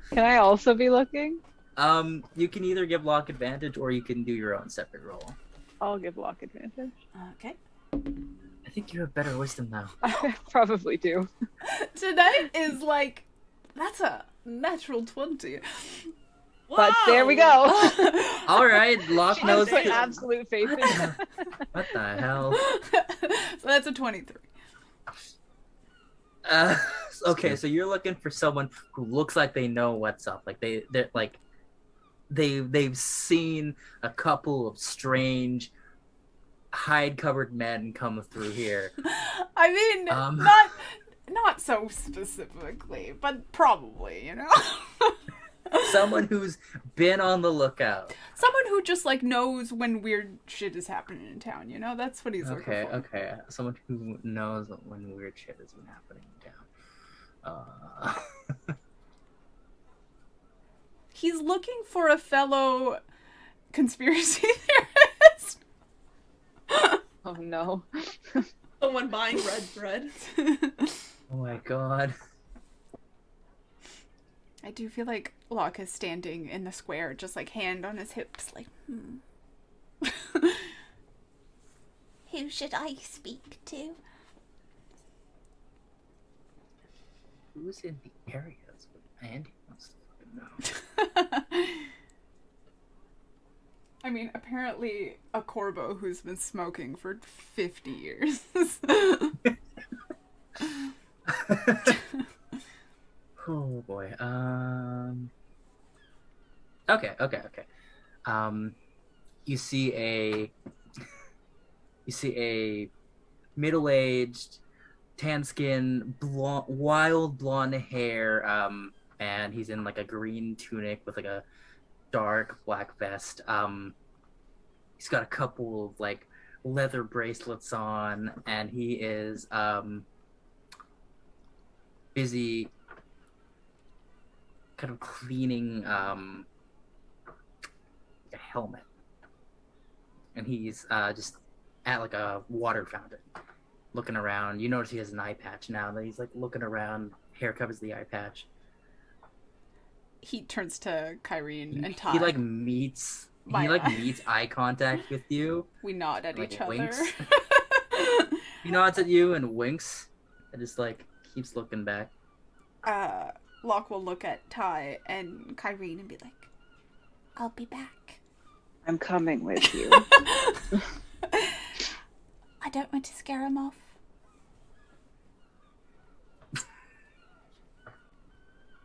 Can I also be looking? You can either give Locke advantage or you can do your own separate roll. I'll give Locke advantage. Okay. I think you have better wisdom now. I probably do. Tonight is like, that's a natural 20. But there we go. All right, Locke knows. Put absolute faith in it. What the hell? So that's a 23. Okay, so you're looking for someone who looks like they know what's up. Like they're like they've seen a couple of strange hide-covered men come through here. I mean, not so specifically, but probably, you know. Someone who's been on the lookout. Someone who just like knows when weird shit is happening in town, you know? That's what he's looking for. Okay. Someone who knows when weird shit has been happening in town. He's looking for a fellow conspiracy theorist. Oh no. Someone buying red bread. Oh my god. I do feel like Locke is standing in the square, just like hand on his hips, like, Who should I speak to? Who's in the area? That's what Andy wants to fucking know. I mean, apparently a Corbo who's been smoking for 50 years. Oh boy. Okay. You see a middle-aged, tan skin, wild blonde hair, and he's in like a green tunic with like a dark black vest. He's got a couple of like leather bracelets on, and he is busy kind of cleaning a helmet, and he's just at like a water fountain looking around. You notice he has an eye patch now that he's like looking around. Hair covers the eye patch. He turns to Kyrene and Ty. He meets eye contact with you. We nod at each winks. other. He nods at you and winks and just like keeps looking back. Locke will look at Ty and Kyrene and be like, I'll be back. I'm coming with you. I don't want to scare him off.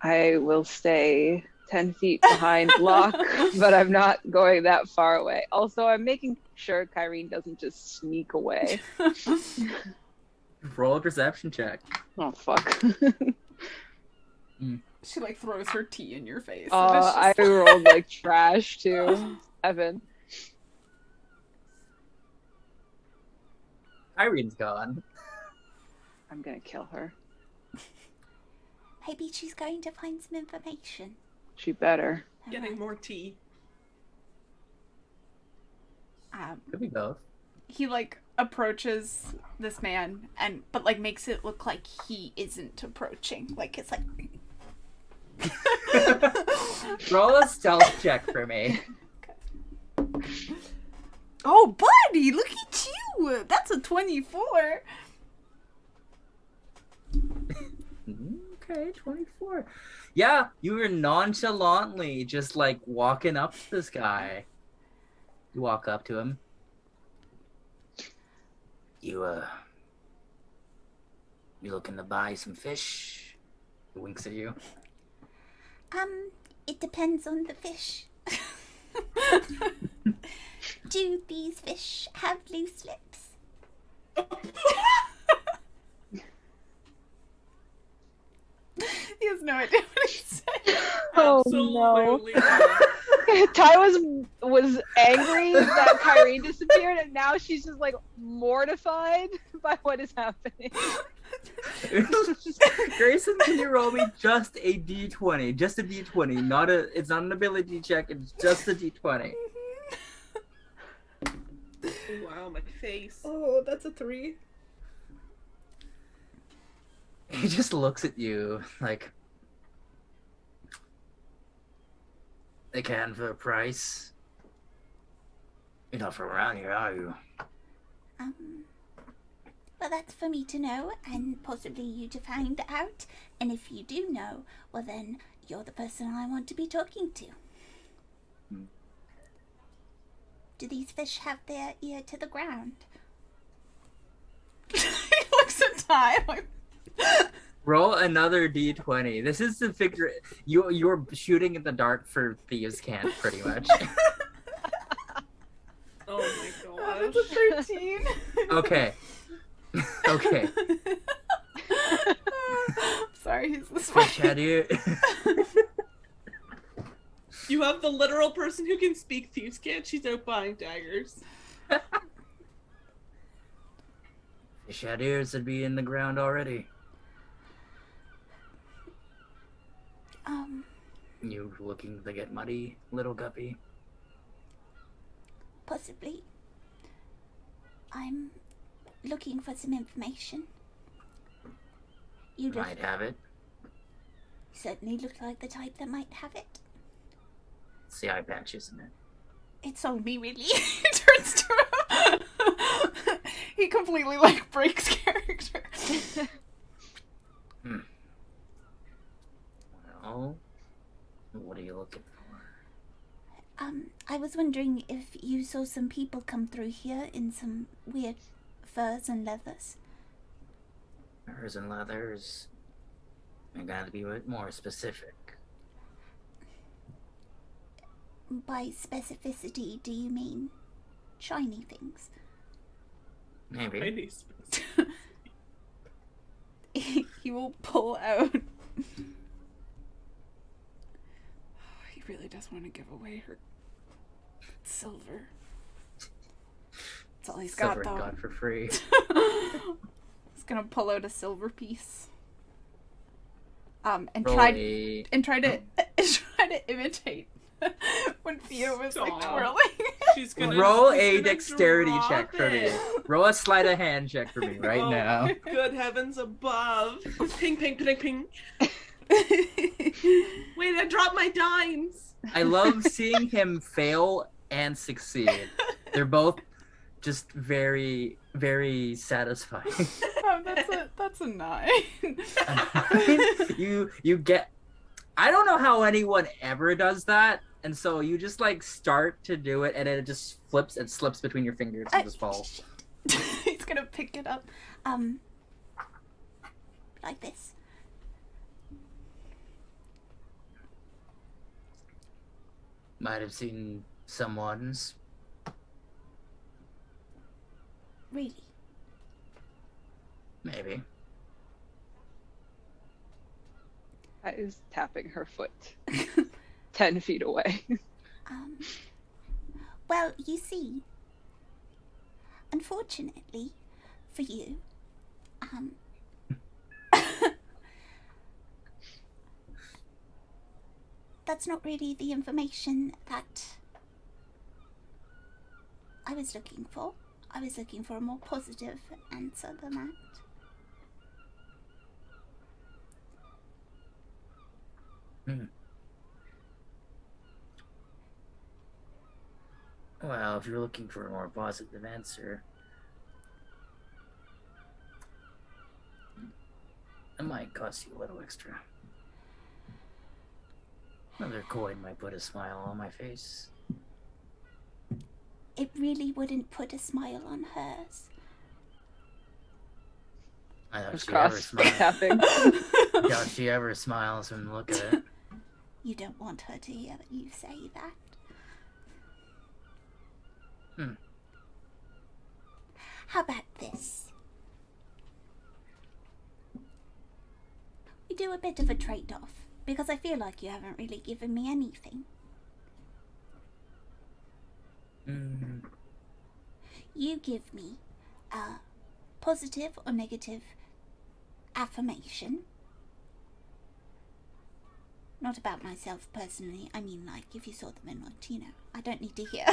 I will stay 10 feet behind Locke, but I'm not going that far away. Also, I'm making sure Kyrene doesn't just sneak away. Roll a perception check. Oh, fuck. She like throws her tea in your face. I rolled like trash too. 7. Irene's gone. I'm gonna kill her. Maybe she's going to find some information. She better. Getting more tea. Could be both. He like approaches this man but like makes it look like he isn't approaching. Like it's like Roll a stealth check for me. Oh, buddy, look at you. That's a 24. Okay, 24. Yeah, you were nonchalantly just like walking up to this guy. You walk up to him. You looking to buy some fish? He winks at you. It depends on the fish. Do these fish have loose lips? He has no idea what he's saying. Oh no. Ty was angry that Kyrene disappeared, and now she's just like mortified by what is happening. Grayson, can you roll me just a d20? Just a d20. It's not an ability check, it's just a d20. Wow, my face. Oh, that's a 3. He just looks at you like, they can for a price. You're not from around here, are you? Well, that's for me to know, and possibly you to find out. And if you do know, well then, you're the person I want to be talking to. Do these fish have their ear to the ground? He looks at Ty like... Roll another d20. This is the figure. You're shooting in the dark for thieves' cant, pretty much. Oh my god. That's a 13. Okay. Okay. Sorry, he's the Fish had you. You have the literal person who can speak thieves' cant. She's out buying daggers. Fish had ears would be in the ground already. You looking to get muddy, little guppy? Possibly. I'm looking for some information. You Might have it. certainly look like the type that might have it. It's the eye patch, isn't it? It's on me, really. He turns to him. He completely like breaks character. Well, what are you looking for? I was wondering if you saw some people come through here in some weird furs and leathers. Furs and leathers. I gotta be a bit more specific. By specificity, do you mean shiny things? Maybe. He will pull out. He really does want to give away her silver. That's all he's Silver got, though. got for free. He's gonna pull out a silver piece. And Roll try a- to imitate when Fia was like Stop. twirling. She's gonna Roll she's a gonna dexterity drop check for me. it. Roll a sleight of hand check for me right Oh, now. Good heavens above. Ping, ping, ping, ping. Wait, I dropped my dimes. I love seeing him fail and succeed. They're both just very, very satisfying. Oh, that's a 9. you get. I don't know how anyone ever does that, and so you just like start to do it, and it just flips and slips between your fingers and just falls. He's gonna pick it up. Like this. Might have seen someone's. Really? Maybe. I is tapping her foot 10 feet away. Well, you see, unfortunately for you, that's not really the information that I was looking for. I was looking for a more positive answer than that. Well, if you're looking for a more positive answer, it might cost you a little extra. Another coin might put a smile on my face. It really wouldn't put a smile on hers. I doubt she Cross ever smiles. tapping. Doubt she ever smiles when you look at it. You don't want her to hear you say that. How about this? We do a bit of a trade-off, because I feel like you haven't really given me anything. You give me a positive or negative affirmation. Not about myself personally. I mean, like, if you saw them in like, you know, I don't need to hear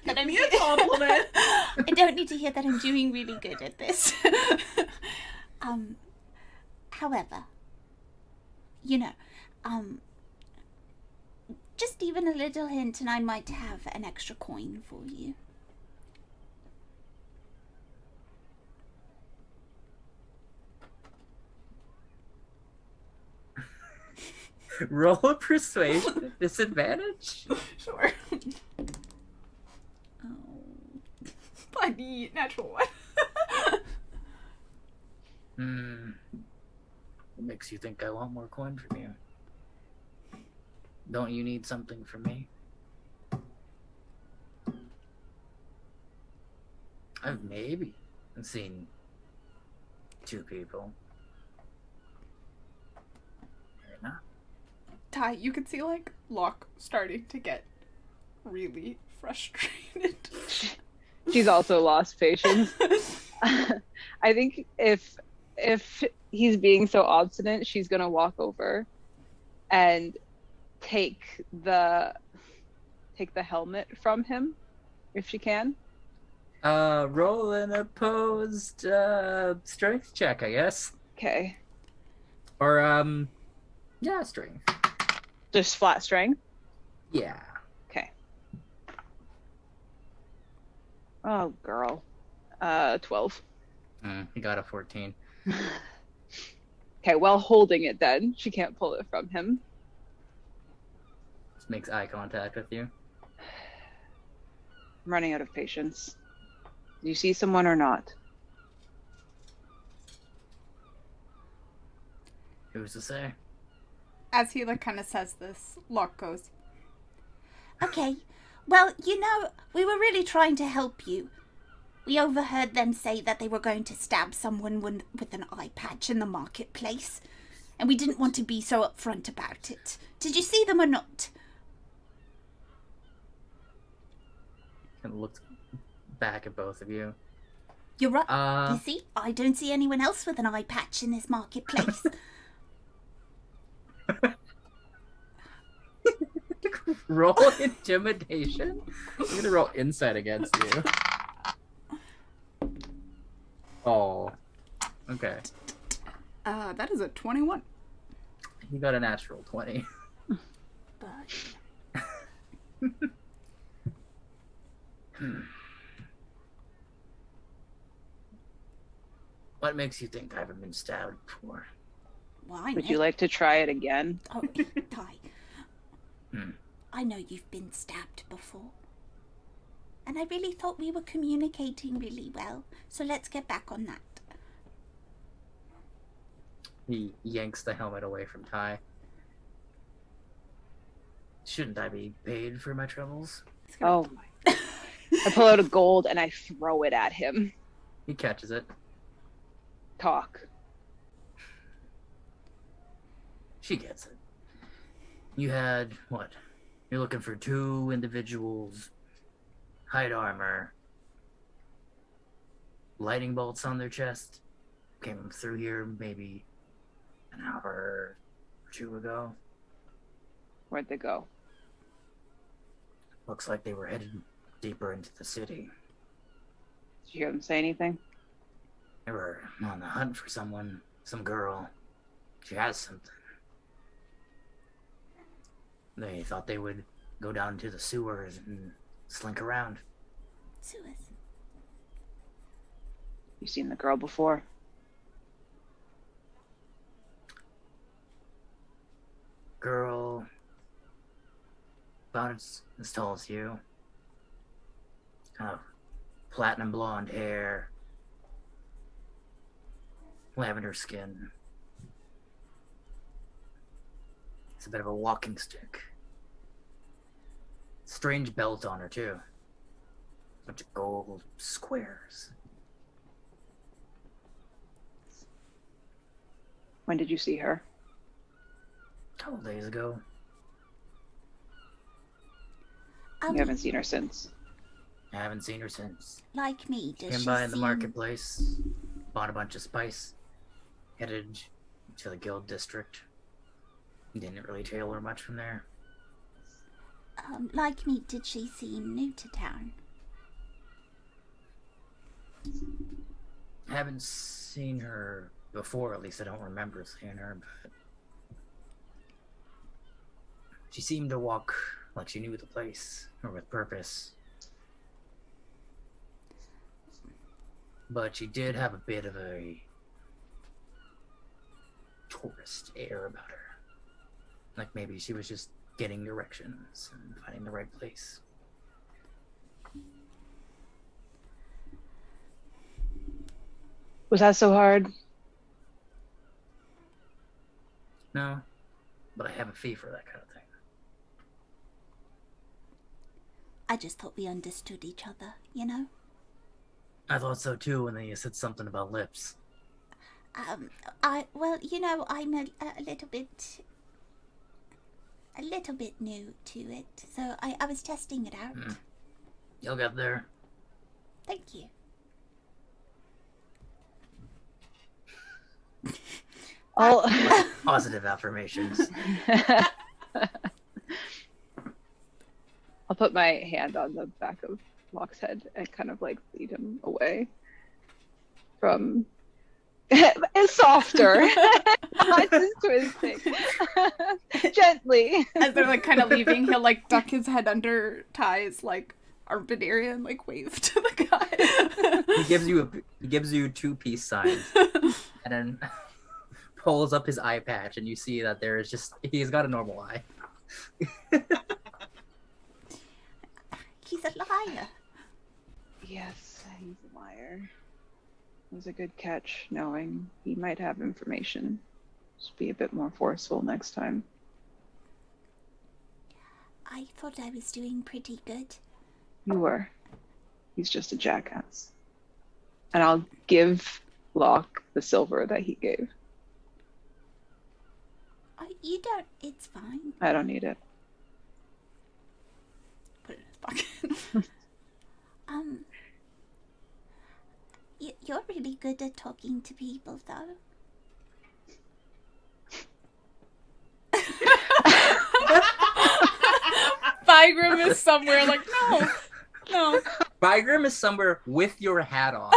that I'm a compliment. I don't need to hear that I'm doing really good at this. However, you know, just even a little hint and I might have an extra coin for you. Roll a persuasion at disadvantage? Sure. Bloody natural one. What makes you think I want more coin from you? Don't you need something from me? I've maybe seen 2 people. Maybe not. Ty, you can see like Locke starting to get really frustrated. She's also lost patience. I think if he's being so obstinate, she's gonna walk over and take the helmet from him, if she can. Roll an opposed strength check, I guess. Okay. Or yeah, strength. Just flat strength? Yeah. Okay. Oh, girl. 12. He got a 14. Okay, well, holding it then. She can't pull it from him. Just makes eye contact with you. I'm running out of patience. Do you see someone or not? Who's to say? As he like kind of says this, Locke goes, Okay, well, you know, we were really trying to help you. We overheard them say that they were going to stab someone with an eye patch in the marketplace, and we didn't want to be so upfront about it. Did you see them or not? And looks back at both of you. You're right. You see, I don't see anyone else with an eye patch in this marketplace. Roll intimidation? I'm gonna roll insight against you. Oh. Okay. That is a 21. He got a natural 20. But What makes you think I haven't been stabbed before? why Would you like to try it again? Oh, Ty. I know you've been stabbed before. And I really thought we were communicating really well. So let's get back on that. He yanks the helmet away from Ty. Shouldn't I be paid for my troubles? Oh my. I pull out a gold and I throw it at him. He catches it. Talk. She gets it. You had, what? You're looking for 2 individuals, hide armor, lightning bolts on their chest. Came through here maybe an hour or 2 ago. Where'd they go? Looks like they were headed deeper into the city. Did you hear them say anything? They were on the hunt for someone, some girl. She has something. They thought they would go down to the sewers and slink around. Suez. You seen the girl before? Girl, about as tall as you. Kind of platinum blonde hair, lavender skin. It's a bit of a walking stick. Strange belt on her too. Bunch of gold squares. When did you see her? A couple days ago. You haven't seen her since. I haven't seen her since. Like me, does Came she by in the seem... marketplace, bought a bunch of spice, headed to the guild district. Didn't really tailor much from there. Like me, did she seem new to town? I haven't seen her before, at least I don't remember seeing her, but she seemed to walk like she knew the place, or with purpose. But she did have a bit of a tourist air about her. Like maybe she was just getting directions and finding the right place. Was that so hard? No, but I have a fee for that kind of thing. I just thought we understood each other, you know? I thought so too, and then you said something about lips. Well, you know, I'm a little bit new to it, so I was testing it out. You'll get there. Thank you. Positive affirmations. I'll put my hand on the back of Locke's head and kind of like lead him away from softer, not just twisting, gently. As they're like kind of leaving, he'll like duck his head under Ty's like armpit area and like wave to the guy. He gives you two peace signs, and then pulls up his eye patch, and you see that there is he's got a normal eye. He's a liar. Yes, he's a liar. It was a good catch, knowing he might have information. Just be a bit more forceful next time. I thought I was doing pretty good. You were. He's just a jackass. And I'll give Locke the silver that he gave. You don't. It's fine. I don't need it. Put it in his pocket. You're really good at talking to people, though. Bygram is somewhere like, no. Bygram is somewhere with your hat on,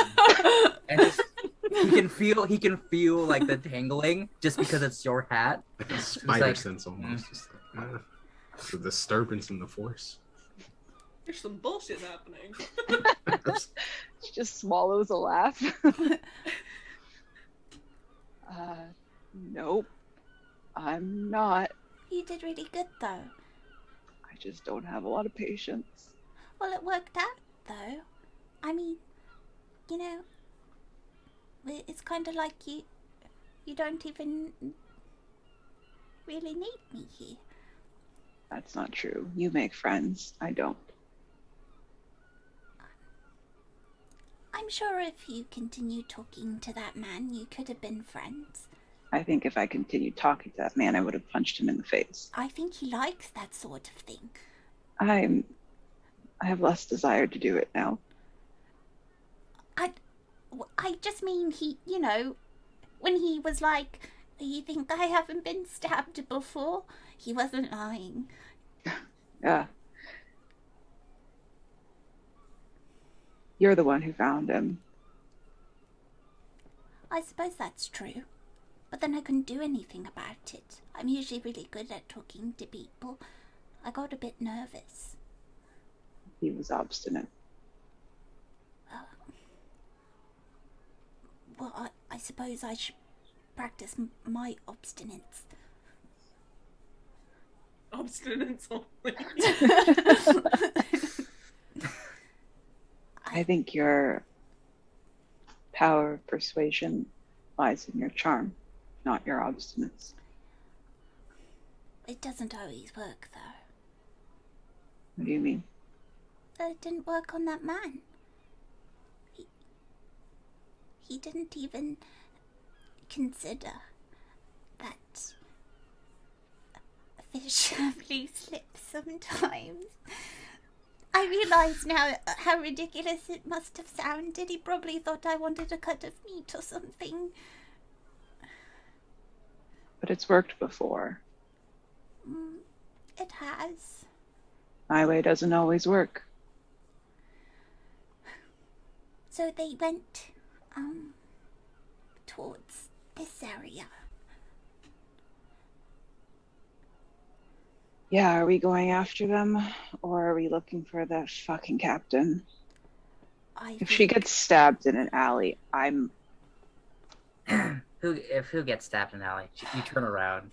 and just he can feel like the tangling just because it's your hat. Like a spider sense almost. Just like, it's a disturbance in the force. There's some bullshit happening. She just swallows a laugh. Nope. I'm not. You did really good, though. I just don't have a lot of patience. Well, it worked out, though. I mean, you know, it's kind of like you don't even really need me here. That's not true. You make friends. I don't. I'm sure if you continue talking to that man, you could have been friends. I think if I continued talking to that man, I would have punched him in the face. I think he likes that sort of thing. I have less desire to do it now. I just mean you know, when he was like, you think I haven't been stabbed before? He wasn't lying. Yeah. You're the one who found him. I suppose that's true. But then I couldn't do anything about it. I'm usually really good at talking to people. I got a bit nervous. He was obstinate. Well, I suppose I should practice my obstinance. Obstinance only. I think your power of persuasion lies in your charm, not your obstinance. It doesn't always work, though. What do you mean? It didn't work on that man. He didn't even consider that fish really slips sometimes. I realise now how ridiculous it must have sounded. He probably thought I wanted a cut of meat or something. But it's worked before. It has. My way doesn't always work. So they went, towards this area. Yeah, are we going after them, or are we looking for that fucking captain? If she gets stabbed in an alley, I'm... Who gets stabbed in an alley? You turn around.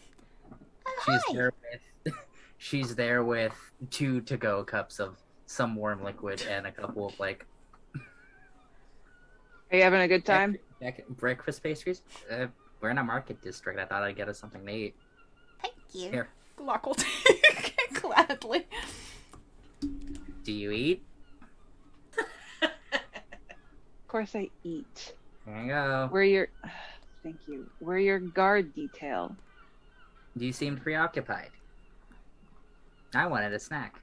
She's there with 2 to-go cups of some warm liquid and a couple of, like... Are you having a good time? Breakfast pastries? We're in a market district. I thought I'd get us something to eat. Thank you. Here. Locke will take it gladly. Do you eat? Of course I eat. There you go. We're your... Thank you. We're your guard detail. You seemed preoccupied. I wanted a snack.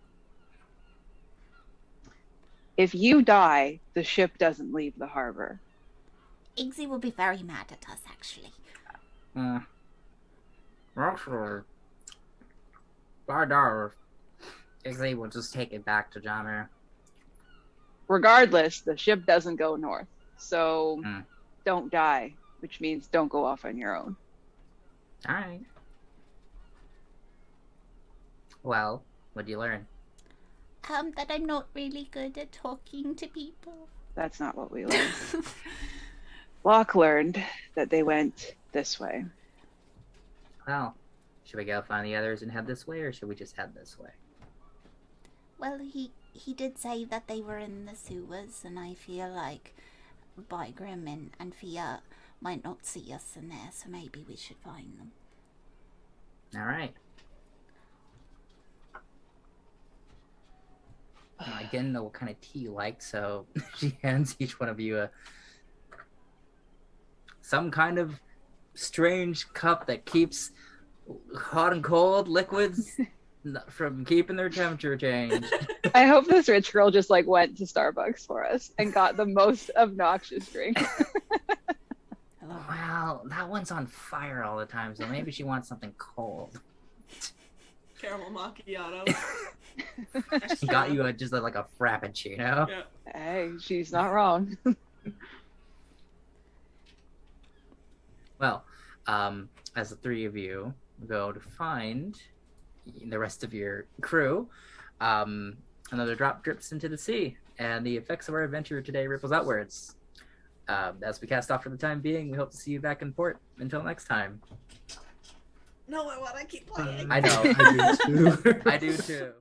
If you die, the ship doesn't leave the harbor. Iggsy will be very mad at us, actually. Actually, $5. Iggsy will just take it back to Jammer. Regardless, the ship doesn't go north. So don't die, which means don't go off on your own. Alright. Well, what'd you learn? That I'm not really good at talking to people. That's not what we learned. Locke learned that they went this way. Well, should we go find the others and head this way, or should we just head this way? Well, he did say that they were in the sewers, and I feel like Bygrim and Fia might not see us in there, so maybe we should find them. Alright. I didn't know what kind of tea you liked, so she hands each one of you some kind of strange cup that keeps hot and cold liquids from keeping their temperature changed. I hope this rich girl just went to Starbucks for us and got the most obnoxious drink. Well, that one's on fire all the time, so maybe she wants something cold. Caramel macchiato. She got you just like a frappuccino. Yeah. Hey, she's not wrong. Well, as the 3 of you go to find the rest of your crew, another drop drips into the sea, and the effects of our adventure today ripples outwards. As we cast off for the time being, we hope to see you back in port. Until next time. No, I want to keep playing. I know. I do too. I do too.